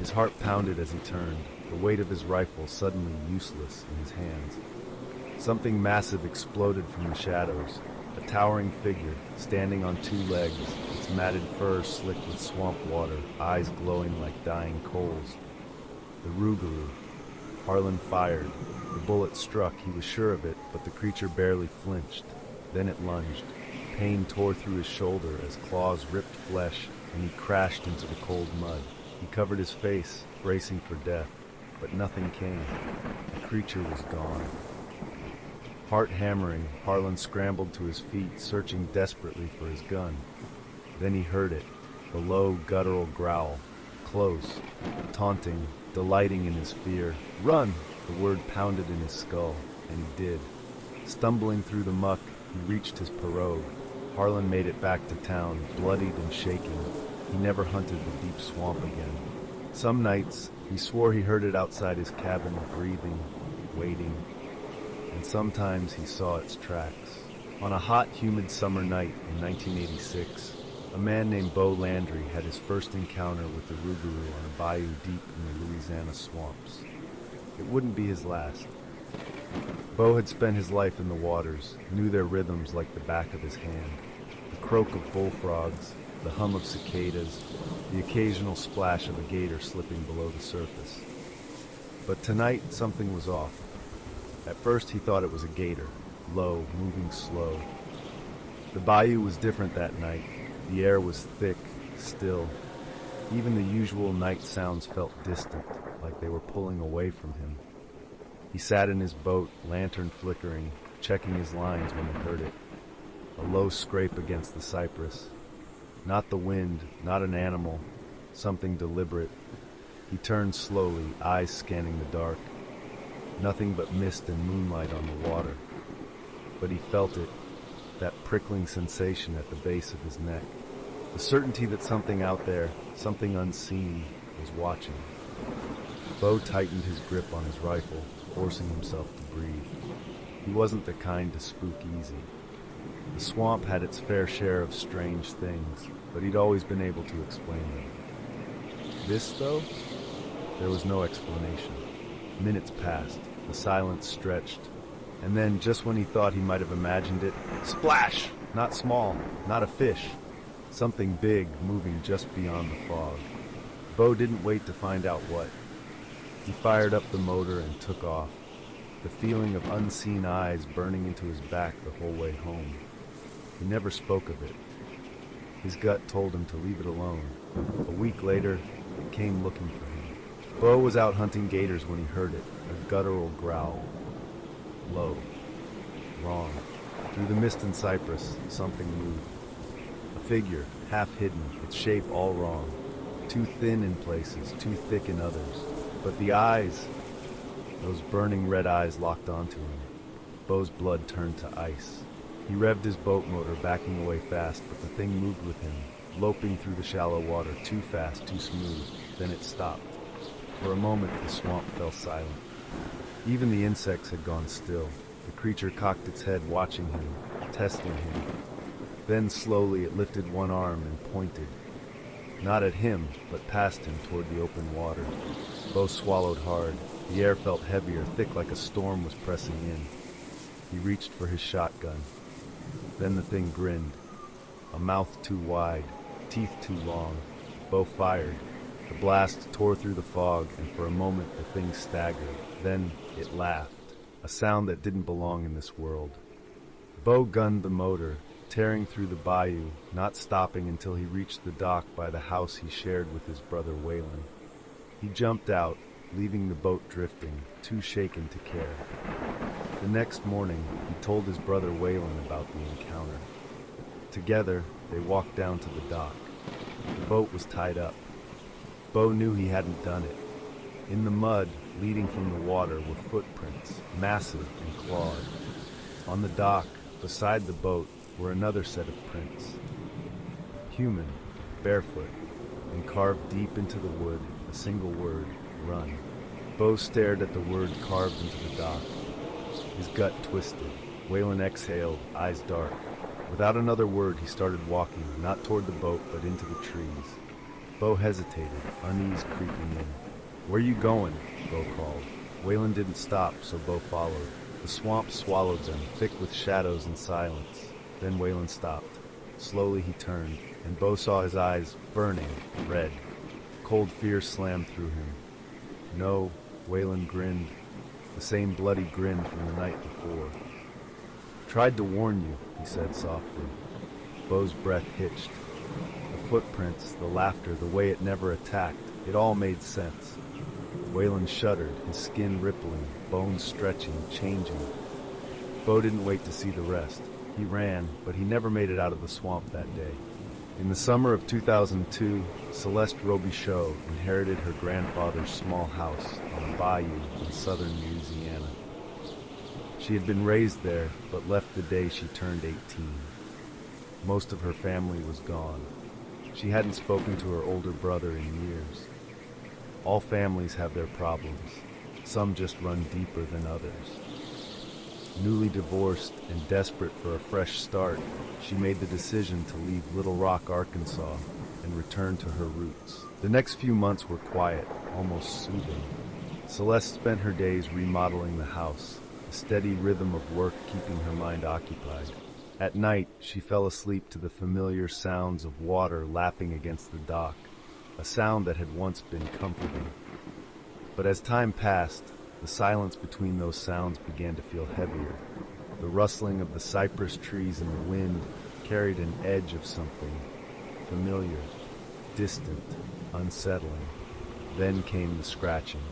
His heart pounded as he turned, the weight of his rifle suddenly useless in his hands. Something massive exploded from the shadows, a towering figure, standing on two legs, its matted fur slicked with swamp water, eyes glowing like dying coals. The Rougarou. Harlan fired. The bullet struck, he was sure of it, but the creature barely flinched. Then it lunged. Pain tore through his shoulder as claws ripped flesh, and he crashed into the cold mud. He covered his face, bracing for death, but nothing came. The creature was gone. Heart hammering, Harlan scrambled to his feet, searching desperately for his gun. Then he heard it, the low, guttural growl, close, taunting, delighting in his fear. "Run!" The word pounded in his skull, and he did. Stumbling through the muck, he reached his pirogue. Harlan made it back to town, bloodied and shaking. He never hunted the deep swamp again. Some nights, he swore he heard it outside his cabin, breathing, waiting. And sometimes he saw its tracks. On a hot, humid summer night in 1986, a man named Bo Landry had his first encounter with the Rougarou on a bayou deep in the Louisiana swamps. It wouldn't be his last. Bo had spent his life in the waters, knew their rhythms like the back of his hand. The croak of bullfrogs, the hum of cicadas, the occasional splash of a gator slipping below the surface. But tonight, something was off. At first he thought it was a gator, low, moving slow. The bayou was different that night. The air was thick, still. Even the usual night sounds felt distant, like they were pulling away from him. He sat in his boat, lantern flickering, checking his lines when he heard it. A low scrape against the cypress. Not the wind, not an animal, something deliberate. He turned slowly, eyes scanning the dark. Nothing but mist and moonlight on the water. But he felt it, that prickling sensation at the base of his neck. The certainty that something out there, something unseen, was watching. Bo tightened his grip on his rifle, forcing himself to breathe. He wasn't the kind to spook easy. The swamp had its fair share of strange things, but he'd always been able to explain them. This, though? There was no explanation. Minutes passed, the silence stretched, and then, just when he thought he might have imagined it, splash! Not small, not a fish. Something big moving just beyond the fog. Bo didn't wait to find out what. He fired up the motor and took off, the feeling of unseen eyes burning into his back the whole way home. He never spoke of it. His gut told him to leave it alone. A week later, it came looking for him. Bo was out hunting gators when he heard it, a guttural growl. Low. Wrong. Through the mist and cypress, something moved. A figure, half hidden, its shape all wrong. Too thin in places, too thick in others. But the eyes, those burning red eyes locked onto him. Bo's blood turned to ice. He revved his boat motor, backing away fast, but the thing moved with him, loping through the shallow water, too fast, too smooth. Then it stopped. For a moment, the swamp fell silent. Even the insects had gone still. The creature cocked its head, watching him, testing him. Then slowly it lifted one arm and pointed. Not at him, but past him toward the open water. Bo swallowed hard. The air felt heavier, thick like a storm was pressing in. He reached for his shotgun. Then the thing grinned. A mouth too wide, teeth too long. Bo fired. The blast tore through the fog, and for a moment the thing staggered. Then it laughed, a sound that didn't belong in this world. Bo gunned the motor, tearing through the bayou, not stopping until he reached the dock by the house he shared with his brother Waylon. He jumped out, leaving the boat drifting, too shaken to care. The next morning, he told his brother Waylon about the encounter. Together, they walked down to the dock. The boat was tied up. Bo knew he hadn't done it. In the mud, leading from the water, were footprints, massive and clawed. On the dock, beside the boat, were another set of prints. Human, barefoot, and carved deep into the wood, a single word, run. Bo stared at the word carved into the dock. His gut twisted. Waylon exhaled, eyes dark. Without another word, he started walking, not toward the boat, but into the trees. Bo hesitated, unease creeping in. "Where you going?" Bo called. Waylon didn't stop, so Bo followed. The swamp swallowed them, thick with shadows and silence. Then Waylon stopped. Slowly he turned, and Bo saw his eyes burning red. Cold fear slammed through him. "No," Waylon grinned, the same bloody grin from the night before. "Tried to warn you," he said softly. Bo's breath hitched. The footprints, the laughter, the way it never attacked, it all made sense. Waylon shuddered, his skin rippling, bones stretching, changing. Bo didn't wait to see the rest. He ran, but he never made it out of the swamp that day. In the summer of 2002, Celeste Robichaud inherited her grandfather's small house on a bayou in southern Louisiana. She had been raised there, but left the day she turned 18. Most of her family was gone. She hadn't spoken to her older brother in years. All families have their problems. Some just run deeper than others. Newly divorced and desperate for a fresh start, she made the decision to leave Little Rock, Arkansas, and return to her roots. The next few months were quiet, almost soothing. Celeste spent her days remodeling the house, a steady rhythm of work keeping her mind occupied. At night, she fell asleep to the familiar sounds of water lapping against the dock, a sound that had once been comforting. But as time passed, the silence between those sounds began to feel heavier. The rustling of the cypress trees in the wind carried an edge of something familiar, distant, unsettling. Then came the scratching.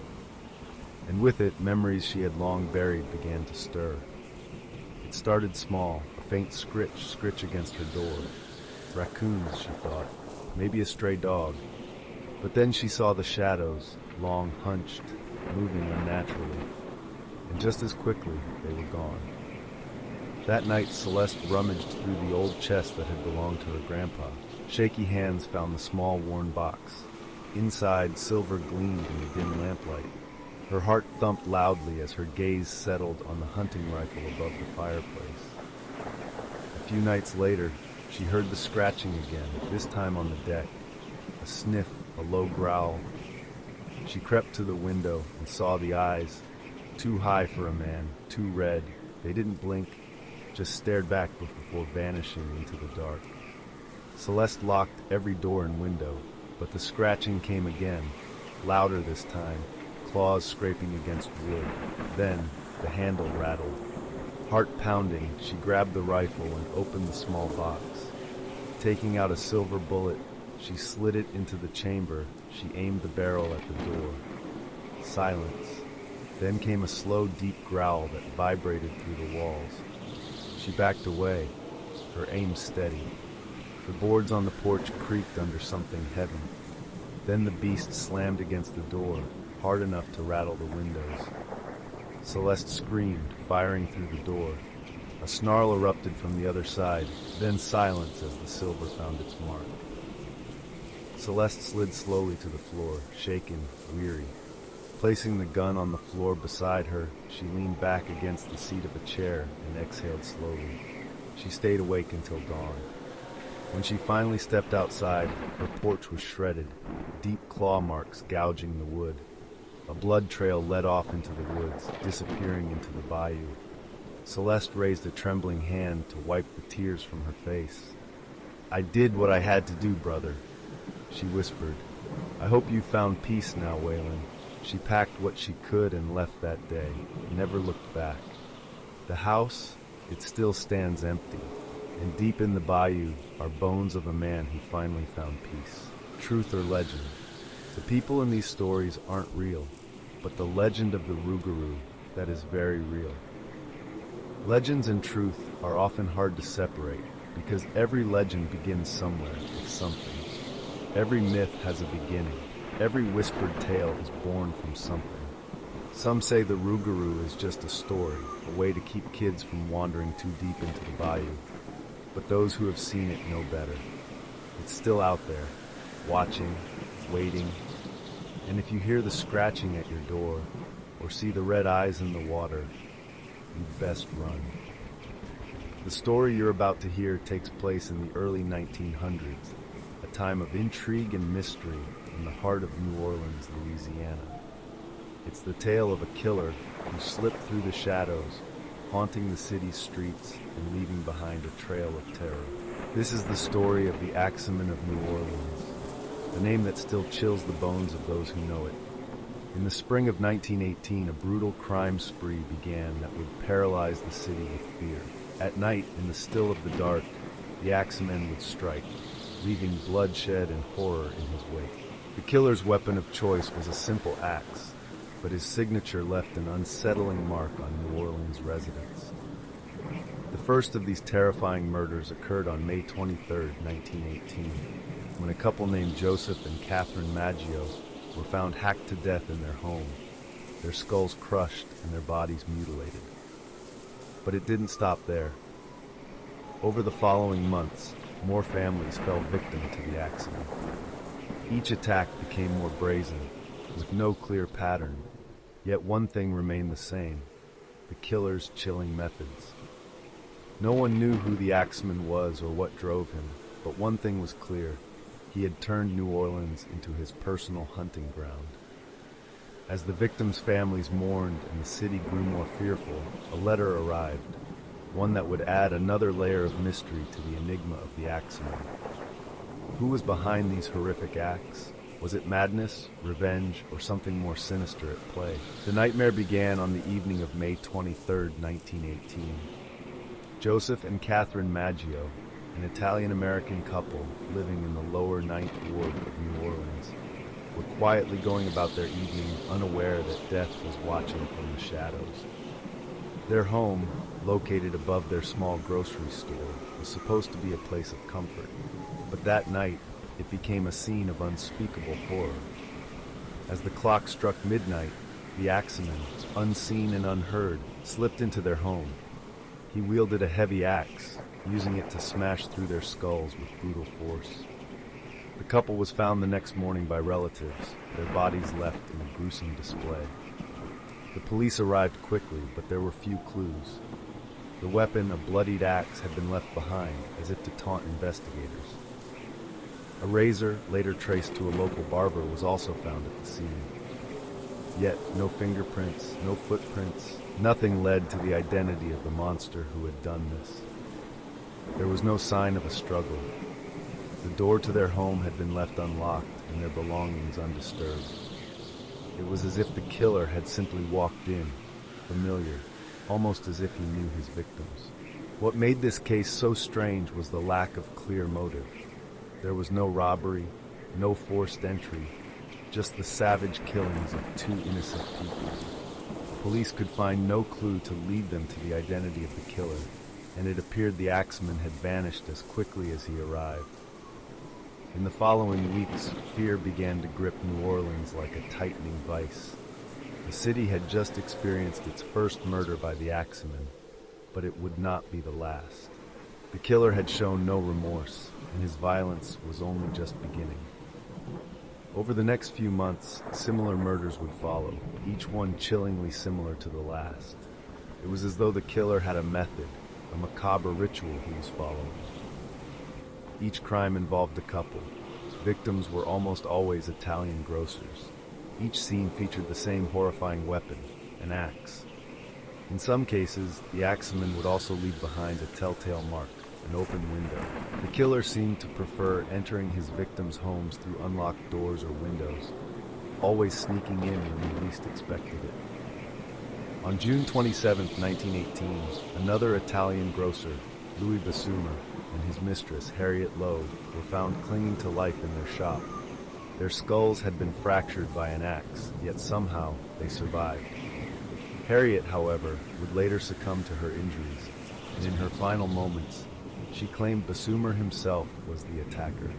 And with it, memories she had long buried began to stir. It started small, a faint scritch against her door. Raccoons, she thought, maybe a stray dog. But then she saw the shadows, long hunched, moving unnaturally, and just as quickly they were gone. That night, Celeste rummaged through the old chest that had belonged to her grandpa. Shaky hands found the small worn box. Inside, silver gleamed in the dim lamplight. Her heart thumped loudly as her gaze settled on the hunting rifle above the fireplace. A few nights later, she heard the scratching again, this time on the deck. A sniff, a low growl. She crept to the window and saw the eyes, too high for a man, too red. They didn't blink, just stared back before vanishing into the dark. Celeste locked every door and window, but the scratching came again, louder this time, claws scraping against wood. Then the handle rattled. Heart pounding, she grabbed the rifle and opened the small box. Taking out a silver bullet, she slid it into the chamber. She aimed the barrel at the door. Silence. Then came a slow, deep growl that vibrated through the walls. She backed away, her aim steady. The boards on the porch creaked under something heavy. Then the beast slammed against the door, hard enough to rattle the windows. Celeste screamed, firing through the door. A snarl erupted from the other side, then silence as the silver found its mark. Celeste slid slowly to the floor, shaken, weary. Placing the gun on the floor beside her, she leaned back against the seat of a chair and exhaled slowly. She stayed awake until dawn. When she finally stepped outside, her porch was shredded, deep claw marks gouging the wood. A blood trail led off into the woods, disappearing into the bayou. Celeste raised a trembling hand to wipe the tears from her face. "I did what I had to do, brother," she whispered. "I hope you found peace now, Waylon." She packed what she could and left that day, never looked back. The house, it still stands empty, and deep in the bayou are bones of a man who finally found peace. Truth or legend? The people in these stories aren't real, but the legend of the Rougarou, that is very real. Legends and truth are often hard to separate because every legend begins somewhere with something. Every myth has a beginning. Every whispered tale is born from something. Some say the Rougarou is just a story, a way to keep kids from wandering too deep into the bayou. but those who have seen it know better. It's still out there, watching, waiting, and if you hear the scratching at your door or see the red eyes in the water, you'd best run. The story you're about to hear takes place in the early 1900s, a time of intrigue and mystery in the heart of New Orleans, Louisiana. It's the tale of a killer who slipped through the shadows, haunting the city's streets and leaving behind a trail of terror. This is the story of the Axeman of New Orleans, the name that still chills the bones of those who know it. In the spring of 1918, a brutal crime spree began that would paralyze the city with fear. At night, in the still of the dark, the Axeman would strike, leaving bloodshed and horror in his wake. The killer's weapon of choice was a simple axe, but his signature left an unsettling mark on New Orleans residents. The first of these terrifying murders occurred on May 23, 1918, when a couple named Joseph and Catherine Maggio were found hacked to death in their home, their skulls crushed and their bodies mutilated. But it didn't stop there. Over the following months, more families fell victim to the Axeman. Each attack became more brazen, with no clear pattern, yet one thing remained the same: the killer's chilling methods. No one knew who the Axeman was or what drove him, but one thing was clear: he had turned New Orleans into his personal hunting ground. As the victims' families mourned and the city grew more fearful, a letter arrived, one that would add another layer of mystery to the enigma of the Axeman. Who was behind these horrific acts? Was it madness, revenge, or something more sinister at play? The nightmare began on the evening of May 23, 1918. Joseph and Catherine Maggio, an Italian-American couple living in the lower Ninth Ward of New Orleans, were quietly going about their evening unaware that death was watching from the shadows. Their home, located above their small grocery store, was supposed to be a place of comfort, but that night it became a scene of unspeakable horror. As the clock struck midnight, the Axeman, unseen and unheard, slipped into their home. He wielded a heavy axe, using it to smash through their skulls with brutal force. The couple was found the next morning by relatives, their bodies left in a gruesome display. The police arrived quickly, but there were few clues. The weapon, a bloodied axe, had been left behind, as if to taunt investigators. A razor, later traced to a local barber, was also found at the scene. Yet, no fingerprints, no footprints, nothing led to the identity of the monster who had done this. There was no sign of a struggle. The door to their home had been left unlocked and their belongings undisturbed. It was as if the killer had simply walked in, familiar, almost as if he knew his victims. What made this case so strange was the lack of clear motive. There was no robbery, no forced entry, just the savage killings of two innocent people. Police could find no clue to lead them to the identity of the killer, and it appeared the Axeman had vanished as quickly as he arrived. In the following weeks, fear began to grip New Orleans like a tightening vice. The city had just experienced its first murder by the Axeman, but it would not be the last. The killer had shown no remorse, and his violence was only just beginning. Over the next few months, similar murders would follow, each one chillingly similar to the last. It was as though the killer had a method, a macabre ritual he was following. Each crime involved a couple. Victims were almost always Italian grocers. Each scene featured the same horrifying weapon, an axe. In some cases, the Axeman would also leave behind a telltale mark, an open window. The killer seemed to prefer entering his victims' homes through unlocked doors or windows, always sneaking in when he least expected it. On June 27, 1918, another Italian grocer, Louis Bassumer, and his mistress, Harriet Lowe, were found clinging to life in their shop. Their skulls had been fractured by an axe, yet somehow they survived. Harriet, however, would later succumb to her injuries, and in her final moments, she claimed Bassumer himself was the attacker.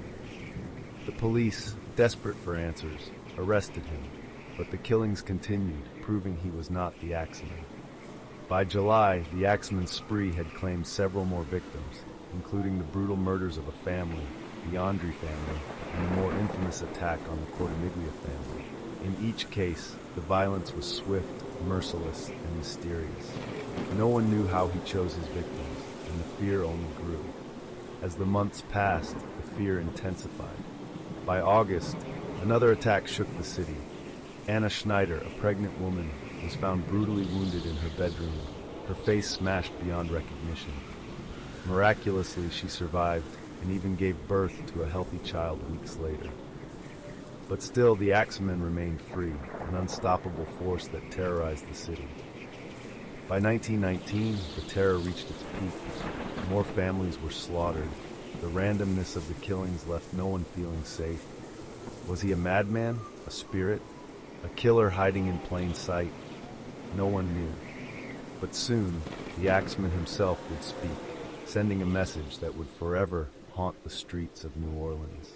The police, desperate for answers, arrested him, but the killings continued, proving he was not the Axeman. By July, the Axeman's spree had claimed several more victims, including the brutal murders of a family, the Andre family, and the more infamous attack on the Cortimiglia family. In each case, the violence was swift, merciless, and mysterious. No one knew how he chose his victims, and the fear only grew. As the months passed, the fear intensified. By August, another attack shook the city. Anna Schneider, a pregnant woman, was found brutally wounded in her bedroom, her face smashed beyond recognition. Miraculously, she survived and even gave birth to a healthy child weeks later. But still, the Axemen remained free, an unstoppable force that terrorized the city. By 1919, the terror reached its peak. More families were slaughtered. The randomness of the killings left no one feeling safe. Was he a madman, a spirit, a killer hiding in plain sight? No one knew. But soon, the Axeman himself would speak, sending a message that would forever haunt the streets of New Orleans.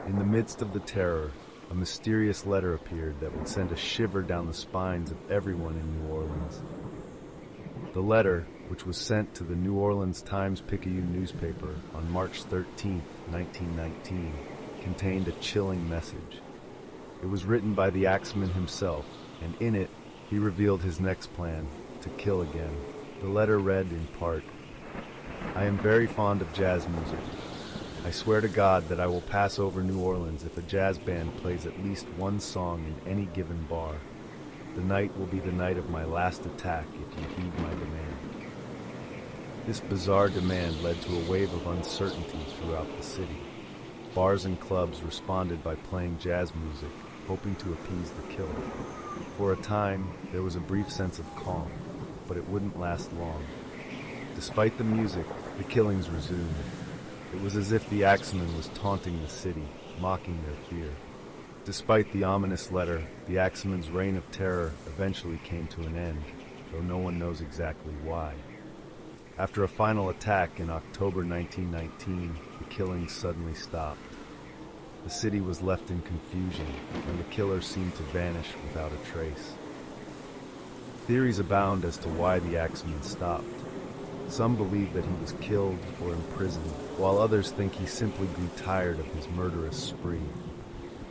In the midst of the terror, a mysterious letter appeared that would send a shiver down the spines of everyone in New Orleans. The letter, which was sent to the New Orleans Times-Picayune newspaper on March 13, 1919, contained a chilling message. It was written by the Axeman himself, and in it, he revealed his next plan, to kill again. The letter read in part, "I am very fond of jazz music. I swear to God that I will pass over New Orleans if a jazz band plays at least one song in any given bar. The night will be the night of my last attack if you heed my demand." This bizarre demand led to a wave of uncertainty throughout the city. Bars and clubs responded by playing jazz music, hoping to appease the killer. For a time, there was a brief sense of calm, but it wouldn't last long. Despite the music, the killings resumed. It was as if the Axeman was taunting the city, mocking their fear. Despite the ominous letter, the Axeman's reign of terror eventually came to an end, though no one knows exactly why. After a final attack in October 1919, the killings suddenly stopped. The city was left in confusion, and the killer seemed to vanish without a trace. Theories abound as to why the Axeman stopped. Some believe that he was killed or imprisoned, while others think he simply grew tired of his murderous spree.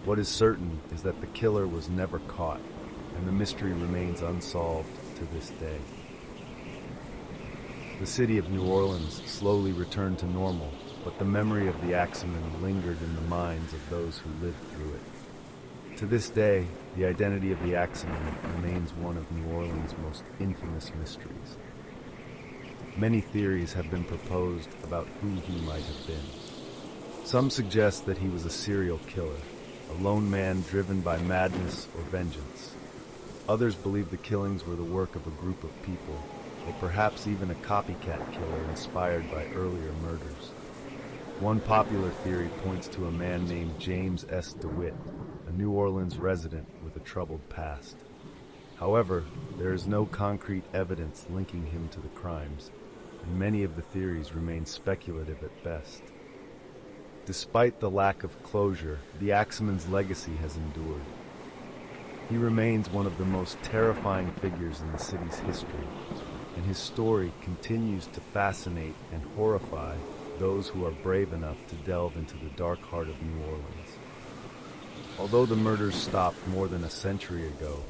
What is certain is that the killer was never caught, and the mystery remains unsolved to this day. The city of New Orleans slowly returned to normal, but the memory of the Axeman lingered in the minds of those who lived through it. To this day, the identity of the Axeman remains one of New Orleans' most infamous mysteries. Many theories have been proposed about who he might have been. Some suggest that he was a serial killer, a lone man driven by madness or vengeance. Others believe the killings were the work of a group of people, or perhaps even a copycat killer inspired by earlier murders. One popular theory points to a man named James S. DeWitt, a New Orleans resident with a troubled past. However, there is no concrete evidence linking him to the crimes, and many of the theories remain speculative at best. Despite the lack of closure, the Axeman's legacy has endured. He remains one of the most terrifying figures in the city's history, and his story continues to fascinate and horrify those who are brave enough to delve into the dark heart of New Orleans. Although the murders stopped more than a century ago,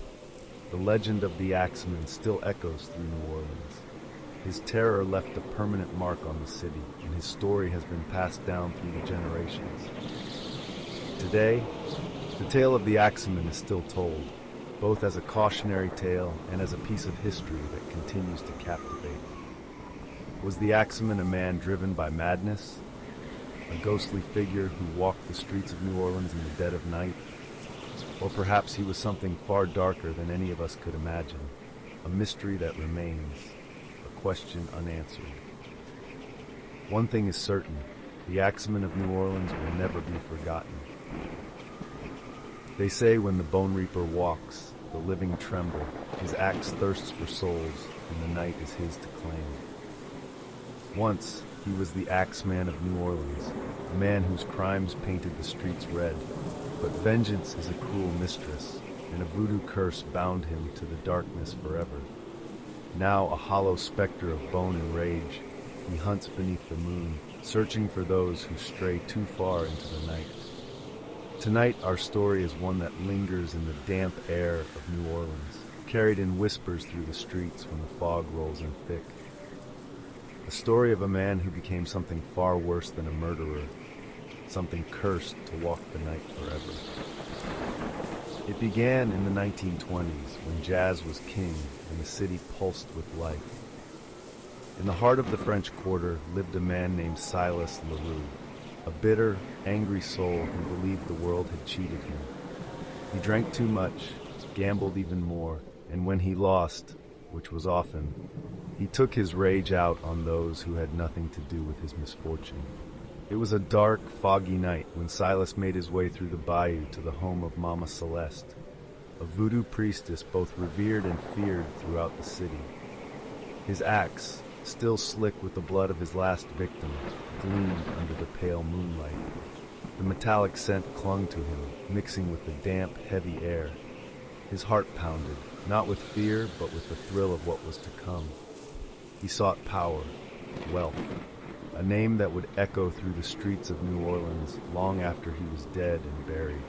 the legend of the Axeman still echoes through New Orleans. His terror left a permanent mark on the city, and his story has been passed down through the generations. Today, the tale of the Axeman is still told, both as a cautionary tale and as a piece of history that continues to captivate. Was the Axeman a man driven by madness? A ghostly figure who walked the streets of New Orleans in the dead of night? Or perhaps he was something far darker than any of us could imagine, a mystery that remains, a question unanswered. One thing is certain, the Axeman of New Orleans will never be forgotten. They say when the Bone Reaper walks, the living tremble, his axe thirsts for souls, and the night is his to claim. Once, he was the Axeman of New Orleans, a man whose crimes painted the streets red. But vengeance is a cruel mistress, and a voodoo curse bound him to the darkness forever. Now a hollow specter of bone and rage, he hunts beneath the moon, searching for those who stray too far into the night. Tonight, our story is one that lingers in the damp air of New Orleans, carried in whispers through the streets when the fog rolls in thick. A story of a man who became something far worse than a murderer, something cursed to walk the night forever. It began in the 1920s when jazz was king and the city pulsed with life. In the heart of the French Quarter lived a man named Silas Leroux, a bitter, angry soul who believed the world had cheated him. He drank too much, gambled even more, and when he lost, which was often, he took his rage out on those who had nothing to do with his misfortune. It was a dark, foggy night when Silas made his way through the bayou to the home of Mama Celeste, a voodoo priestess both revered and feared throughout the city. His axe, still slick with the blood of his last victim, gleamed under the pale moonlight. The metallic scent clung to him, mixing with the damp, heavy air. His heart pounded, not with fear, but with the thrill of what was to come. He sought power, wealth, a name that would echo through the streets of New Orleans long after he was dead and buried.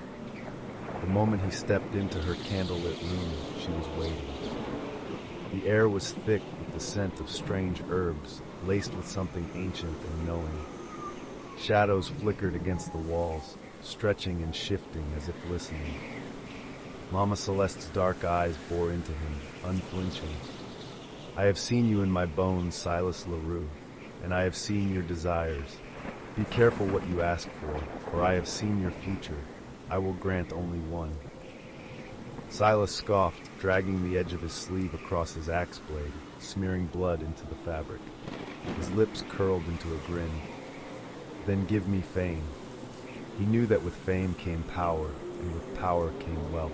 The moment he stepped into her candlelit room, she was waiting. The air was thick with the scent of strange herbs, laced with something ancient and knowing. Shadows flickered against the walls, stretching and shifting as if listening. Mama Celeste's dark eyes bore into him, unflinching. "I have seen you in my bones, Silas Leroux, and I have seen your desires. Be careful what you ask for I have seen your future. I will grant only one." Silas scoffed, dragging the edge of his sleeve across his axe blade, smearing blood into the fabric. His lips curled into a grin. "Then give me fame." He knew that with fame came power, and with power came wealth.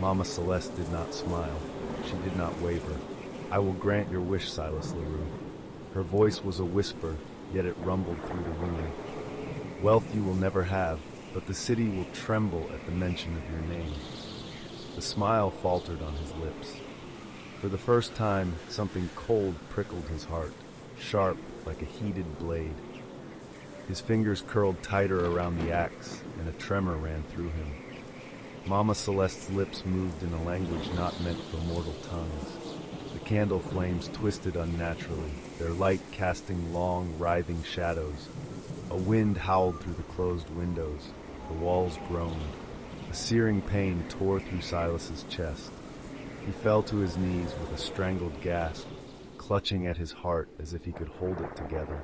Mama Celeste did not smile. She did not waver. "I will grant your wish, Silas Leroux." Her voice was a whisper, yet it rumbled through the room. "Wealth you will never have, but the city will tremble at the mention of your name." The smile faltered on his lips. For the first time, something cold prickled his heart, sharp like a heated blade. His fingers curled tighter around the axe, and a tremor ran through him. Mama Celeste's lips moved in a language not meant for mortal tongues. The candle flames twisted unnaturally, their light casting long, writhing shadows. A wind howled through the closed windows. The walls groaned. A searing pain tore through Silas's chest. He fell to his knees with a strangled gasp, clutching at his heart as if he could hold it together.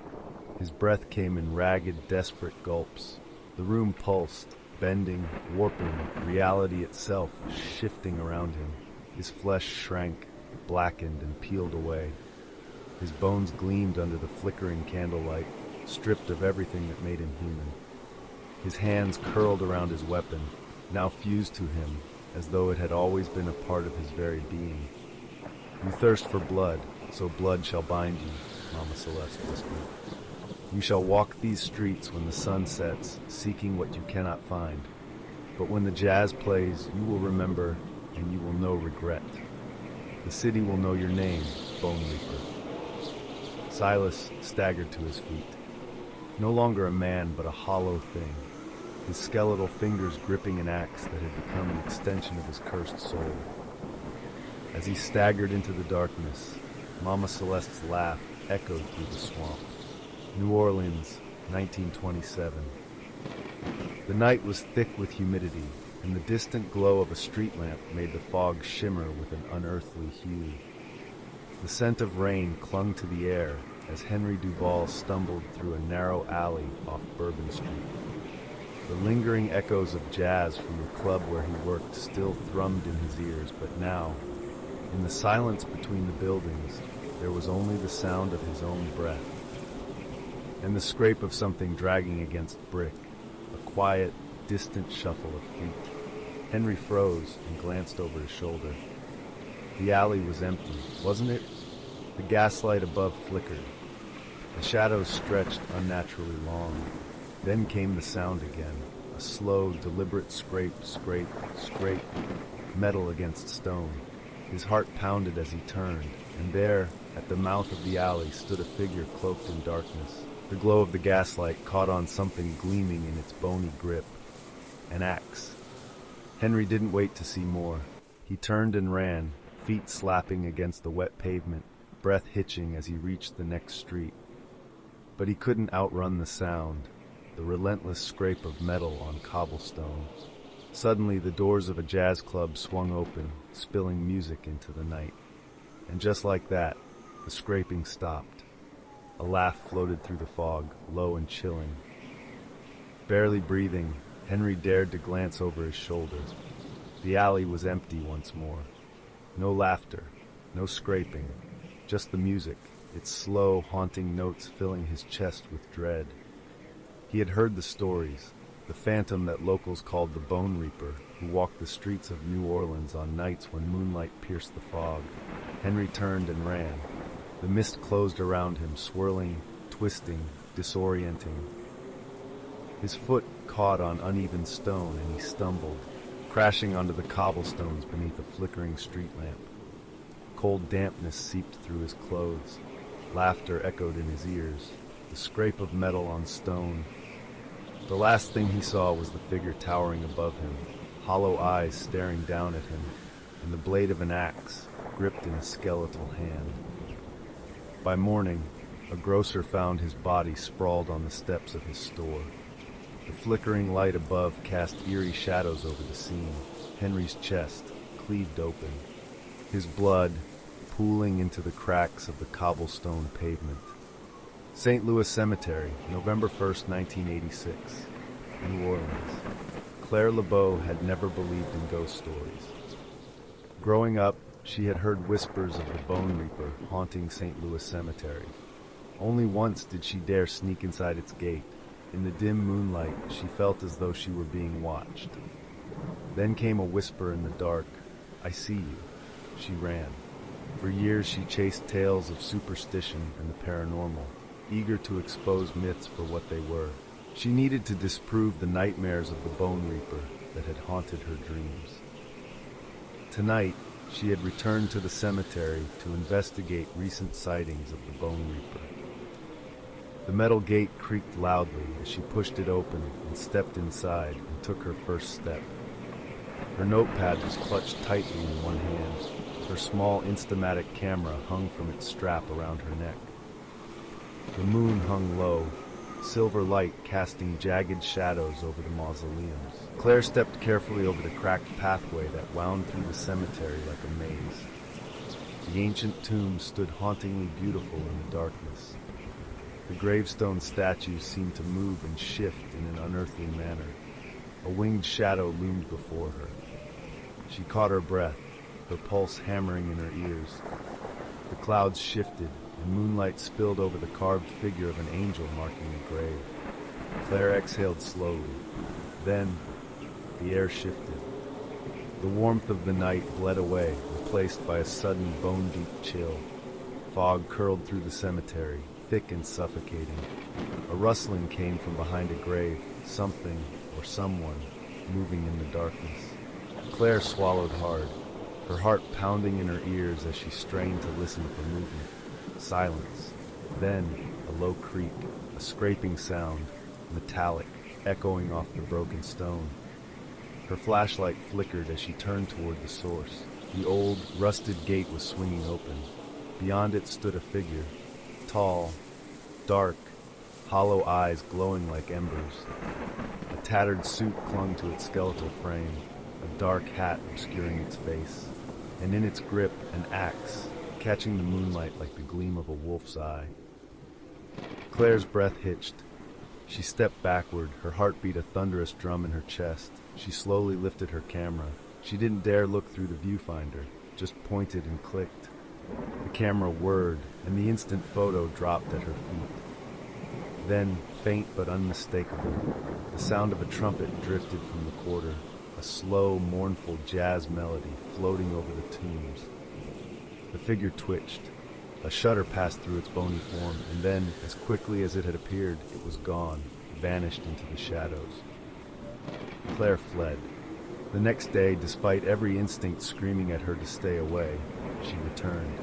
His breath came in ragged, desperate gulps. The room pulsed, bending, warping, reality itself shifting around him. His flesh shrank, blackened and peeled away. His bones gleamed under the flickering candlelight, stripped of everything that made him human. His hands curled around his weapon, now fused to him, as though it had always been a part of his very being. "You thirst for blood, so blood shall bind you," Mama Celeste whispered. "You shall walk these streets when the sun sets, seeking what you cannot find. But when the jazz plays, you will remember, and you will know regret. The city will know your name, Bone Reaper." Silas staggered to his feet. No longer a man, but a hollow thing. His skeletal fingers gripping an axe that had become an extension of his cursed soul. As he staggered into the darkness, Mama Celeste's laugh echoed through the swamp. New Orleans, 1927. The night was thick with humidity, and the distant glow of a street lamp made the fog shimmer with an unearthly hue. The scent of rain clung to the air as Henry Duval stumbled through a narrow alley off Bourbon Street. The lingering echoes of jazz from the club where he worked still thrummed in his ears, but now, in the silence between the buildings, there was only the sound of his own breath and the scrape of something dragging against brick, a quiet, distant shuffle of feet. Henry froze and glanced over his shoulder. The alley was empty, wasn't it? The gaslight above flickered. The shadows stretched unnaturally long. Then came the sound again, a slow, deliberate scrape, scrape, scrape, metal against stone. His heart pounded as he turned, and there, at the mouth of the alley, stood a figure cloaked in darkness. The glow of the gaslight caught on something gleaming in its bony grip. An axe. Henry didn't wait to see more. He turned and ran, feet slapping against the wet pavement, breath hitching as he reached the next street. But he couldn't outrun the sound, the relentless scrape of metal on cobblestone. Suddenly, the doors of a jazz club swung open, spilling music into the night. And just like that, the scraping stopped. A laugh floated through the fog, low and chilling. Barely breathing, Henry dared to glance over his shoulder. The alley was empty once more. No laughter, no scraping, just the music, its slow, haunting notes filling his chest with dread. He had heard the stories, the phantom that locals called the Bone Reaper, who walked the streets of New Orleans on nights when moonlight pierced the fog. Henry turned and ran. The mist closed around him, swirling, twisting, disorienting. His foot caught on uneven stone and he stumbled, crashing onto the cobblestones beneath a flickering street lamp. Cold dampness seeped through his clothes. Laughter echoed in his ears, the scrape of metal on stone. The last thing he saw was the figure towering above him, hollow eyes staring down at him, and the blade of an axe gripped in a skeletal hand. By morning, a grocer found his body sprawled on the steps of his store. The flickering light above cast eerie shadows over the scene. Henry's chest cleaved open, his blood pooling into the cracks of the cobblestone pavement. St. Louis Cemetery, November 1st, 1986, New Orleans. Claire LeBeau had never believed in ghost stories. Growing up, she had heard whispers of the Bone Reaper haunting St. Louis Cemetery. Only once did she dare sneak inside its gate. In the dim moonlight, she felt as though she were being watched. Then came a whisper in the dark, "I see you." She ran. For years she chased tales of superstition and the paranormal, eager to expose myths for what they were. She needed to disprove the nightmares of the Bone Reaper that had haunted her dreams. Tonight, she had returned to the cemetery to investigate recent sightings of the Bone Reaper. The metal gate creaked loudly as she pushed it open and stepped inside and took her first step. Her notepad was clutched tightly in one hand. Her small Instamatic camera hung from its strap around her neck. The moon hung low, silver light casting jagged shadows over the mausoleums. Claire stepped carefully over the cracked pathway that wound through the cemetery like a maze. The ancient tomb stood hauntingly beautiful in the darkness. The gravestone statues seemed to move and shift in an unearthly manner. A winged shadow loomed before her. She caught her breath, her pulse hammering in her ears. The clouds shifted, and moonlight spilled over the carved figure of an angel marking the grave. Claire exhaled slowly. Then, the air shifted. The warmth of the night bled away, replaced by a sudden bone-deep chill. Fog curled through the cemetery, thick and suffocating. A rustling came from behind a grave, something or someone moving in the darkness. Claire swallowed hard, her heart pounding in her ears as she strained to listen for movement. Silence. Then, a low creak, a scraping sound, metallic, echoing off the broken stone. Her flashlight flickered as she turned toward the source. The old, rusted gate was swinging open. Beyond it stood a figure, tall, dark, hollow eyes glowing like embers. A tattered suit clung to its skeletal frame, a dark hat obscuring its face, and in its grip an axe, catching the moonlight like the gleam of a wolf's eye. Claire's breath hitched. She stepped backward, her heartbeat a thunderous drum in her chest. She slowly lifted her camera. She didn't dare look through the viewfinder, just pointed and clicked. The camera whirred, and the instant photo dropped at her feet. Then, faint but unmistakable, the sound of a trumpet drifted from the quarter, a slow, mournful jazz melody floating over the tombs. The figure twitched. A shudder passed through its bony form, and then, as quickly as it had appeared, it was gone, vanished into the shadows. Claire fled. The next day, despite every instinct screaming at her to stay away, she returned.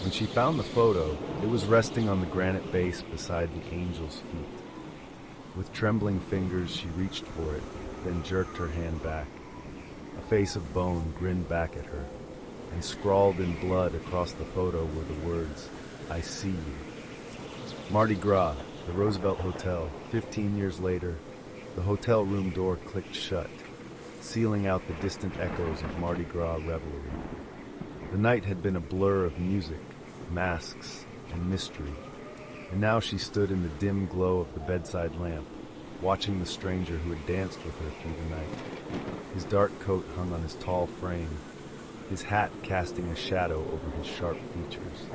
When she found the photo, it was resting on the granite base beside the angel's feet. With trembling fingers, she reached for it, then jerked her hand back. A face of bone grinned back at her, and scrawled in blood across the photo were the words, "I see you." Mardi Gras, the Roosevelt Hotel. 15 years later, the hotel room door clicked shut, sealing out the distant echoes of Mardi Gras revelry. The night had been a blur of music, masks, and mystery, and now she stood in the dim glow of the bedside lamp, watching the stranger who had danced with her through the night. His dark coat hung on his tall frame, his hat casting a shadow over his sharp features.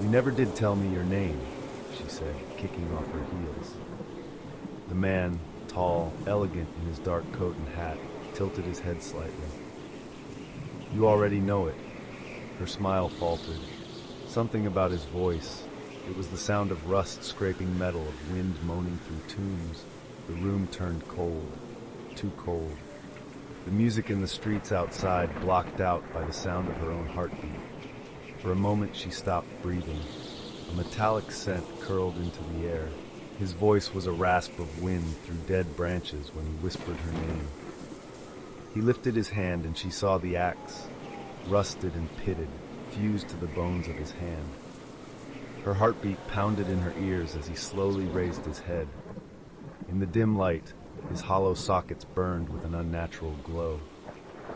"You never did tell me your name," she said, kicking off her heels. The man, tall, elegant in his dark coat and hat, tilted his head slightly. "You already know it." Her smile faltered. Something about his voice. It was the sound of rust scraping metal, of wind moaning through tombs. The room turned cold, too cold. The music in the streets outside blocked out by the sound of her own heartbeat. For a moment she stopped breathing. A metallic scent curled into the air. His voice was a rasp of wind through dead branches when he whispered her name. He lifted his hand and she saw the axe, rusted and pitted, fused to the bones of his hand. Her heartbeat pounded in her ears as he slowly raised his head. In the dim light, his hollow sockets burned with an unnatural glow.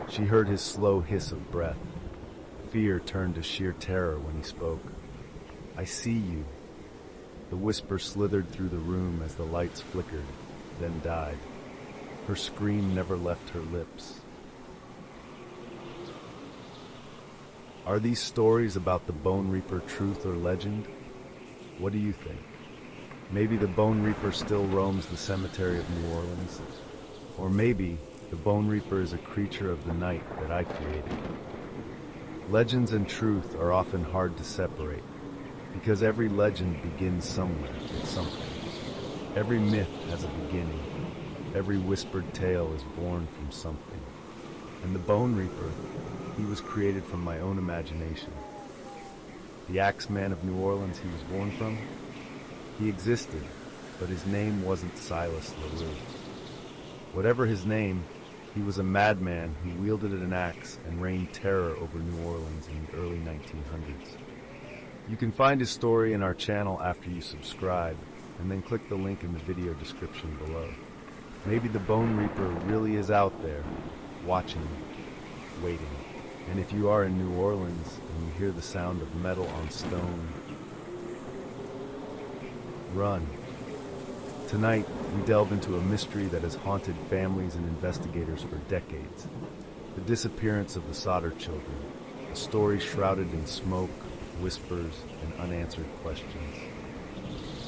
She heard his slow hiss of breath. Fear turned to sheer terror when he spoke. "I see you." The whisper slithered through the room as the lights flickered, then died. Her scream never left her lips. Are these stories about the Bone Reaper truth or legend? What do you think? Maybe the Bone Reaper still roams the cemetery of New Orleans. Or maybe the Bone Reaper is a creature of the night that I created. Legends and truth are often hard to separate, because every legend begins somewhere with something. Every myth has a beginning. Every whispered tale is born from something. And the Bone Reaper, he was created from my own imagination. The Axeman of New Orleans he was born from? He existed, but his name wasn't Silas LaRue. Whatever his name, he was a madman who wielded an axe and rained terror over New Orleans in the early 1900s. You can find his story in our channel after you subscribe, and then click the link in the video description below. Maybe the Bone Reaper really is out there, watching, waiting. And if you are in New Orleans and you hear the sound of metal on stone, run. Tonight, we delve into a mystery that has haunted families and investigators for decades. The disappearance of the Sodder children, a story shrouded in smoke, whispers, and unanswered questions.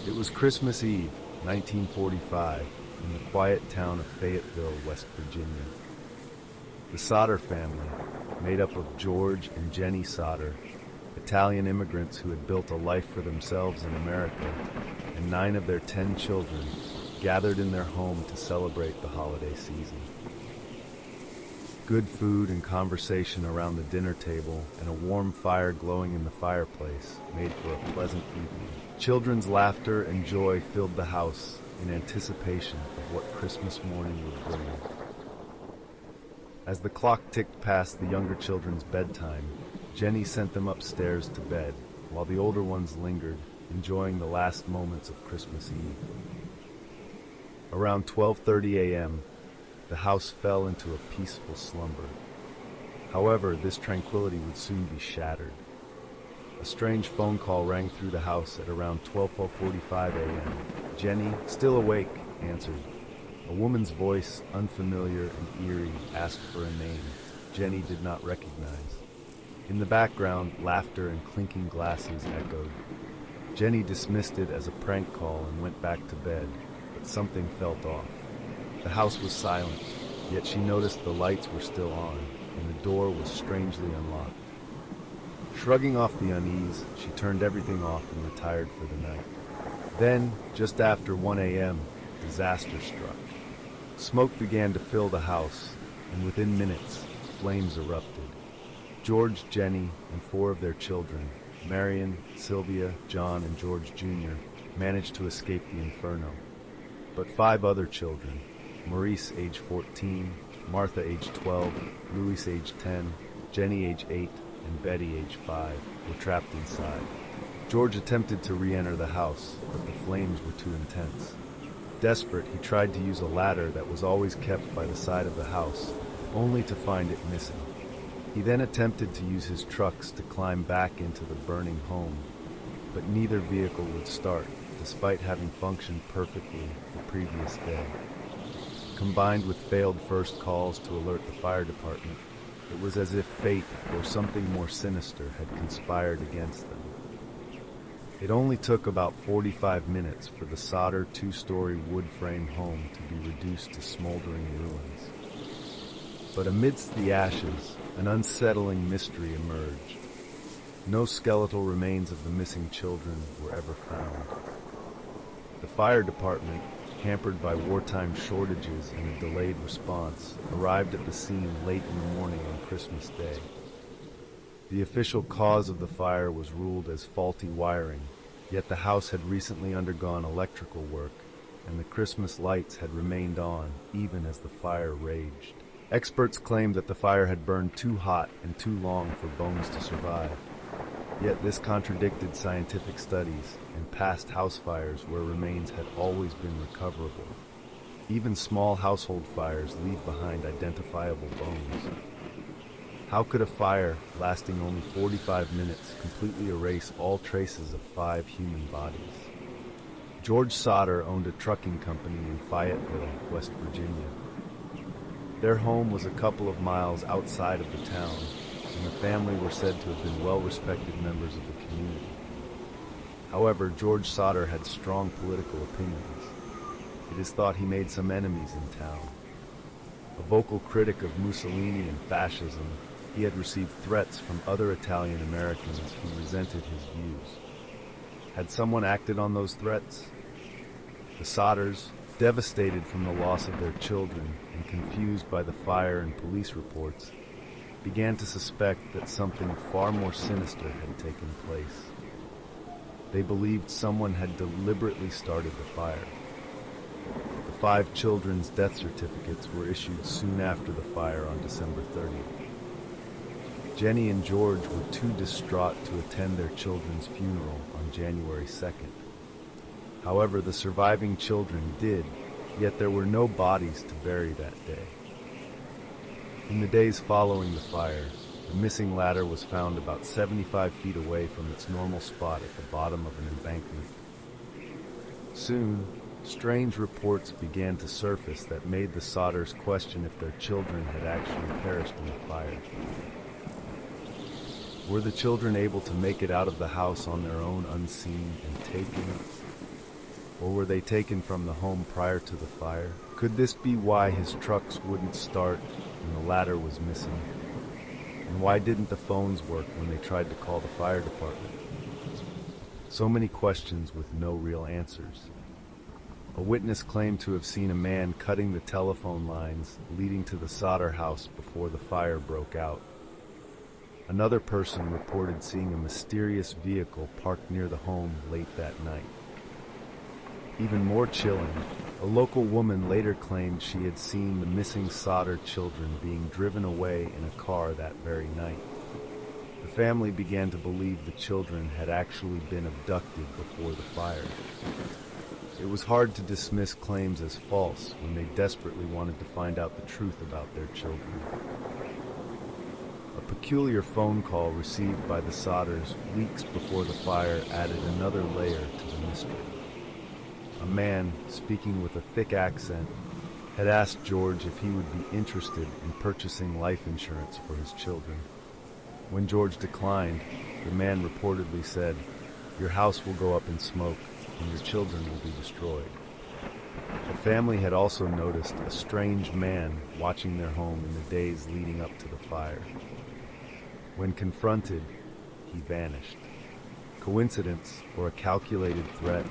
It was Christmas Eve, 1945, in the quiet town of Fayetteville, West Virginia. The Sodder family, made up of George and Jenny Sodder, Italian immigrants who had built a life for themselves in America, and 9 of their 10 children, gathered in their home to celebrate the holiday season. Good food and conversation around the dinner table and a warm fire glowing in the fireplace made for a pleasant evening. Children's laughter and joy filled the house in anticipation of what Christmas morning would bring. As the clock ticked past the younger children's bedtime, Jenny sent them upstairs to bed, while the older ones lingered, enjoying the last moments of Christmas Eve. Around 12:30 a.m., the house fell into a peaceful slumber. However, this tranquility would soon be shattered. A strange phone call rang through the house at around 12:45 a.m. Jenny, still awake, answered. A woman's voice, unfamiliar and eerie, asked for a name Jenny did not recognize. In the background, laughter and clinking glasses echoed. Jenny dismissed it as a prank call and went back to bed, but something felt off. The house was silent, yet she noticed the lights were still on, and the door was strangely unlocked. Shrugging off the unease, she turned everything off and retired for the night. Then, just after 1 a.m., disaster struck. Smoke began to fill the house, and within minutes, flames erupted. George, Jenny, and 4 of their children, Marion, Sylvia, John, and George Jr., managed to escape the inferno. But 5 other children, Maurice, age 14, Martha, age 12, Louis, age 10, Jenny, age 8, and Betty, age 5, were trapped inside. George attempted to re-enter the house, but the flames were too intense. Desperate, he tried to use a ladder that was always kept by the side of the house, only to find it missing. He then attempted to use his trucks to climb back into the burning home, but neither vehicle would start, despite having functioned perfectly the previous day. Combined with failed first calls to alert the fire department, it was as if fate or something more sinister had conspired against them. It only took about 45 minutes for the solder 2-story wood frame home to be reduced to smoldering ruins. But amidst the ashes, an unsettling mystery emerged. No skeletal remains of the missing children were ever found. The fire department, hampered by wartime shortages and a delayed response, arrived at the scene late in the morning on Christmas Day. The official cause of the fire was ruled as faulty wiring, yet the house had recently undergone electrical work, and the Christmas lights had remained on even as the fire raged. Experts claimed that the fire had burned too hot and too long for bones to survive. Yet this contradicted scientific studies and past house fires where remains had always been recoverable. Even small household fires leave behind identifiable bones. How could a fire lasting only 45 minutes completely erase all traces of 5 human bodies? George Sauter owned a trucking company in Fayetteville, West Virginia. Their home was a couple of miles outside of the town, and the family were said to have been well-respected members of the community. However, George Sauter had strong political opinions. It is thought he made some enemies in town. A vocal critic of Mussolini and fascism, he had received threats from other Italian Americans who resented his views. Had someone acted on those threats? The Sauters, devastated from the loss of their children and confused by the fire and police reports, began to suspect that something far more sinister had taken place. They believed someone had deliberately started the fire. The 5 children's death certificates were issued soon after the fire on December 30th. Jenny and George were too distraught to attend their children's funeral on January 2nd. However, the surviving children did, yet there were no bodies to bury that day. In the days following the fire, the missing ladder was found about 75 feet away from its normal spot at the bottom of an embankment. Soon, strange reports began to surface that made the Sauters question if their children had actually perished in the fire. Were the children able to make it out of the house on their own unseen and taken? Or were they taken from the home prior to the fire? Could this be why his trucks wouldn't start and the ladder was missing? And why didn't the phones work when they tried to call the fire department? So many questions with no real answers. A witness claimed to have seen a man cutting the telephone lines leading to the Sauter house before the fire broke out. Another person reported seeing a mysterious vehicle parked near the home late that night. Even more chilling, a local woman later claimed she had seen the missing Sauter children being driven away in a car that very night. The family began to believe the children had actually been abducted before the fire. It was hard to dismiss claims as false when they desperately wanted to find out the truth about their children. A peculiar phone call received by the Sauters weeks before the fire added another layer to the mystery. A man, speaking with a thick accent, had asked George if he would be interested in purchasing life insurance for his children. When George declined, the man reportedly said, "Your house will go up in smoke and your children will be destroyed." The family had also noticed a strange man watching their home in the days leading up to the fire. When confronted, he vanished. Coincidence or a calculated threat?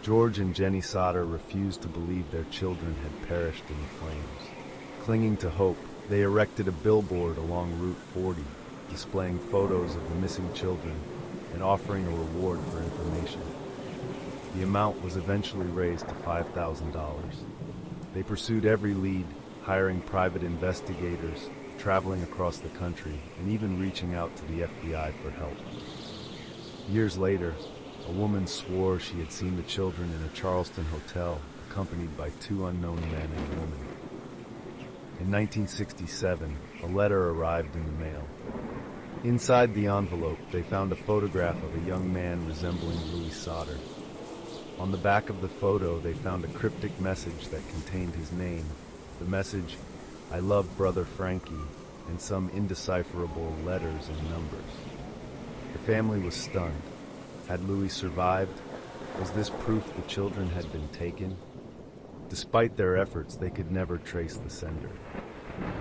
George and Jenny Sauter refused to believe their children had perished in the flames. Clinging to hope, they erected a billboard along Route 40, displaying photos of the missing children and offering a reward for information. The amount was eventually raised to $5,000. They pursued every lead, hiring private investigators, traveling across the country, and even reaching out to the FBI for help. Years later, a woman swore she had seen the children in a Charleston hotel, accompanied by two unknown men and a woman. In 1967, a letter arrived in the mail. Inside the envelope, they found a photograph of a young man resembling Louis Sauter. On the back of the photo, they found a cryptic message that contained his name. The message, "I love Brother Frankie," and some indecipherable letters and numbers. The family was stunned. Had Louis survived? Was this proof the children had been taken? Despite their efforts, they could never trace the sender.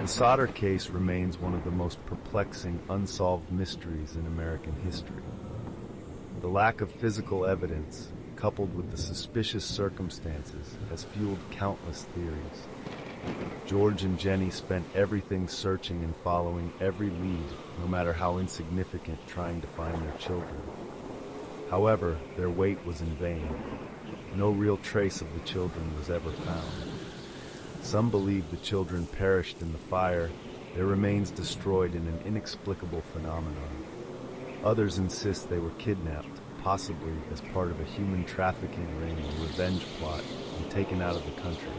The Sauter case remains one of the most perplexing, unsolved mysteries in American history. The lack of physical evidence, coupled with the suspicious circumstances, has fueled countless theories. George and Jenny spent everything searching and following every lead, no matter how insignificant, trying to find their children. However, their wait was in vain. No real trace of the children was ever found. Some believe the children perished in the fire, their remains destroyed in an inexplicable phenomenon. Others insist they were kidnapped, possibly as part of a human trafficking ring or revenge plot, and taken out of the country.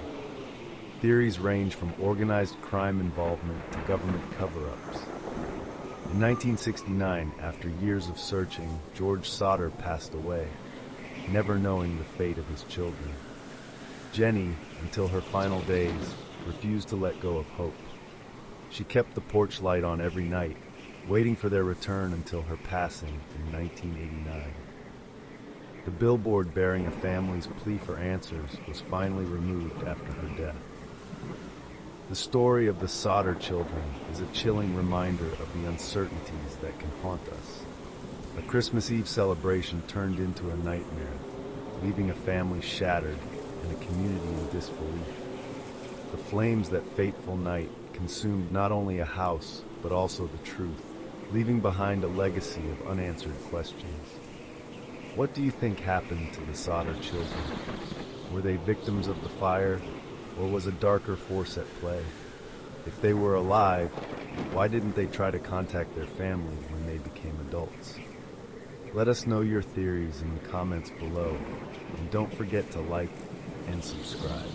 Theories range from organized crime involvement to government cover-ups. In 1969, after years of searching, George Sauter passed away, never knowing the fate of his children. Jenny, until her final days, refused to let go of hope. She kept the porch light on every night, waiting for their return until her passing in 1989. The billboard bearing a family's plea for answers was finally removed after her death. The story of the Sauter children is a chilling reminder of the uncertainties that can haunt us. A Christmas Eve celebration turned into a nightmare, leaving a family shattered and a community in disbelief. The flames that fateful night consumed not only a house, but also the truth, leaving behind a legacy of unanswered questions. What do you think happened to the Sauter children? Were they victims of the fire, or was a darker force at play? If they were alive, why didn't they try to contact their family when they became adults? Let us know your theories in the comments below, and don't forget to like and subscribe.